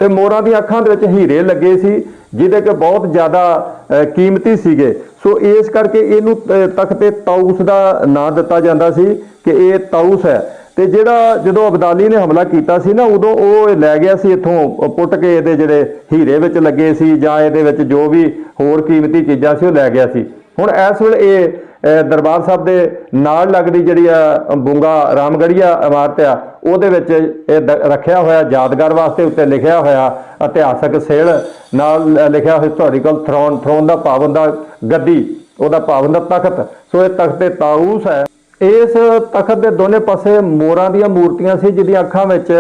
ਤੇ ਮੋਰਾਂ ਦੀਆਂ ਅੱਖਾਂ ਦੇ ਵਿੱਚ ਹੀਰੇ ਲੱਗੇ ਸੀ, ਜਿਹਦੇ ਕਿ ਬਹੁਤ ਜ਼ਿਆਦਾ ਕੀਮਤੀ ਸੀਗੇ। ਸੋ ਇਸ ਕਰਕੇ ਇਹਨੂੰ ਤਖਤੇ ਤਾਊਸ ਦਾ ਨਾਂ ਦਿੱਤਾ ਜਾਂਦਾ ਸੀ ਕਿ ਇਹ ਤਾਊਸ ਹੈ। ਤੇ ਜਿਹੜਾ ਜਦੋਂ ਅਬਦਾਲੀ ਨੇ ਹਮਲਾ ਕੀਤਾ ਸੀ ਨਾ, ਉਦੋਂ ਉਹ ਲੈ ਗਿਆ ਸੀ ਇੱਥੋਂ ਪੁੱਟ ਕੇ, ਇਹਦੇ ਜਿਹੜੇ ਹੀਰੇ ਵਿੱਚ ਲੱਗੇ ਸੀ ਜਾਂ ਇਹਦੇ ਵਿੱਚ ਜੋ ਵੀ ਹੋਰ ਕੀਮਤੀ ਚੀਜ਼ਾਂ ਸੀ ਉਹ ਲੈ ਗਿਆ ਸੀ। ਹੁਣ ਇਸ ਵੇਲੇ ਇਹ ਦਰਬਾਰ ਸਾਹਿਬ ਦੇ ਨਾਲ ਲੱਗਦੀ ਜਿਹੜੀ ਆ ਬੁੰਗਾ ਰਾਮਗੜੀਆ ਇਮਾਰਤ ਆ, ਉਹਦੇ ਵਿੱਚ ਇਹ ਰੱਖਿਆ ਹੋਇਆ ਯਾਦਗਾਰ ਵਾਸਤੇ। ਉੱਤੇ ਲਿਖਿਆ ਹੋਇਆ ਇਤਿਹਾਸਕ ਸਿਲ, ਨਾਲ ਲਿਖਿਆ ਹੋਇਆ ਹਿਸਟੋਰੀਕਲ ਥਰੋਨ ਦਾ ਭਾਵ ਹੁੰਦਾ ਗੱਦੀ, ਉਹਦਾ ਭਾਵ ਹੁੰਦਾ ਤਖਤ। ਸੋ ਇਹ ਤਖਤੇ ਤਾਊਸ ਹੈ। ਇਸ ਤਖਤ ਦੇ ਦੋਨੇ ਪਾਸੇ ਮੋਰਾਂ ਦੀਆਂ ਮੂਰਤੀਆਂ ਸੀ, ਜਿਹਦੀਆਂ ਅੱਖਾਂ ਵਿੱਚ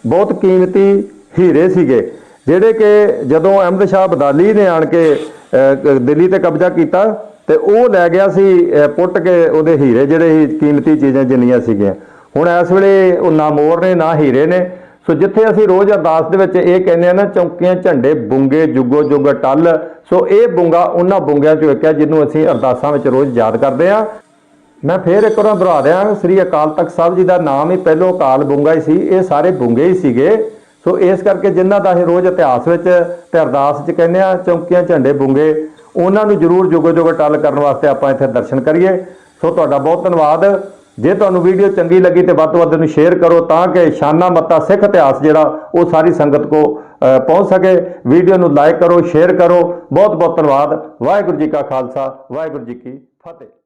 ਬਹੁਤ ਕੀਮਤੀ ਹੀਰੇ ਸੀਗੇ, ਜਿਹੜੇ ਕਿ ਜਦੋਂ ਅਹਿਮਦ ਸ਼ਾਹ ਅਬਦਾਲੀ ਨੇ ਆਣ ਕੇ ਦਿੱਲੀ ਤੇ ਕਬਜ਼ਾ ਕੀਤਾ ਤੇ ਉਹ ਲੈ ਗਿਆ ਸੀ ਪੁੱਟ ਕੇ ਉਹਦੇ ਹੀਰੇ, ਜਿਹੜੇ ਕੀਮਤੀ ਚੀਜ਼ਾਂ ਜਿੰਨੀਆਂ ਸੀਗੀਆਂ। ਹੁਣ ਇਸ ਵੇਲੇ ਉਹ ਨਾ ਮੋਰ ਨੇ ਨਾ ਹੀਰੇ ਨੇ। ਸੋ ਜਿੱਥੇ ਅਸੀਂ ਰੋਜ਼ ਅਰਦਾਸ ਦੇ ਵਿੱਚ ਇਹ ਕਹਿੰਦੇ ਆ ਨਾ, ਚੌਂਕੀਆਂ ਝੰਡੇ ਬੁੰਗੇ ਜੁਗੋ ਜੁਗ ਟੱਲ, ਸੋ ਇਹ ਬੁੰਗਾ ਉਹਨਾਂ ਬੁੰਗਿਆਂ ਚੋਂ ਇੱਕ ਹੈ ਜਿਹਨੂੰ ਅਸੀਂ ਅਰਦਾਸਾਂ ਵਿੱਚ ਰੋਜ਼ ਯਾਦ ਕਰਦੇ ਹਾਂ। ਮੈਂ ਫੇਰ ਇੱਕ ਵਾਰ ਦੁਹਰਾ ਦਿਆਂ, ਸ੍ਰੀ ਅਕਾਲ ਤਖਤ ਸਾਹਿਬ ਜੀ ਦਾ ਨਾਮ ਹੀ ਪਹਿਲੋਂ ਅਕਾਲ ਬੁੰਗਾ ਹੀ ਸੀ, ਇਹ ਸਾਰੇ ਬੁੰਗੇ ਹੀ ਸੀਗੇ। ਸੋ ਇਸ ਕਰਕੇ ਜਿਨ੍ਹਾਂ ਦਾ ਅਸੀਂ ਰੋਜ਼ ਇਤਿਹਾਸ ਵਿੱਚ ਤੇ ਅਰਦਾਸ 'ਚ ਕਹਿੰਦੇ ਆ ਚੌਂਕੀਆਂ ਝੰਡੇ ਬੁੰਗੇ, ਉਹਨਾਂ ਨੂੰ ਜ਼ਰੂਰ ਜੁਗੋ ਜੁਗ ਟੱਲ ਕਰਨ ਵਾਸਤੇ ਆਪਾਂ ਇੱਥੇ ਦਰਸ਼ਨ ਕਰੀਏ। ਸੋ ਤੁਹਾਡਾ ਬਹੁਤ ਧੰਨਵਾਦ। ਜੇ ਤੁਹਾਨੂੰ ਵੀਡੀਓ ਚੰਗੀ ਲੱਗੀ ਤੇ ਵੱਧ ਤੋਂ ਵੱਧ ਇਹਨੂੰ ਸ਼ੇਅਰ ਕਰੋ, ਤਾਂ ਕਿ ਸ਼ਾਨਾ ਮੱਤਾ ਸਿੱਖ ਇਤਿਹਾਸ ਜਿਹੜਾ ਉਹ ਸਾਰੀ ਸੰਗਤ ਕੋ ਪਹੁੰਚ ਸਕੇ। ਵੀਡੀਓ ਨੂੰ ਲਾਈਕ ਕਰੋ, ਸ਼ੇਅਰ ਕਰੋ। ਬਹੁਤ ਬਹੁਤ ਧੰਨਵਾਦ। ਵਾਹਿਗੁਰੂ ਜੀ ਕਾ ਖਾਲਸਾ, ਵਾਹਿਗੁਰੂ ਜੀ ਕੀ ਫਤਿਹ।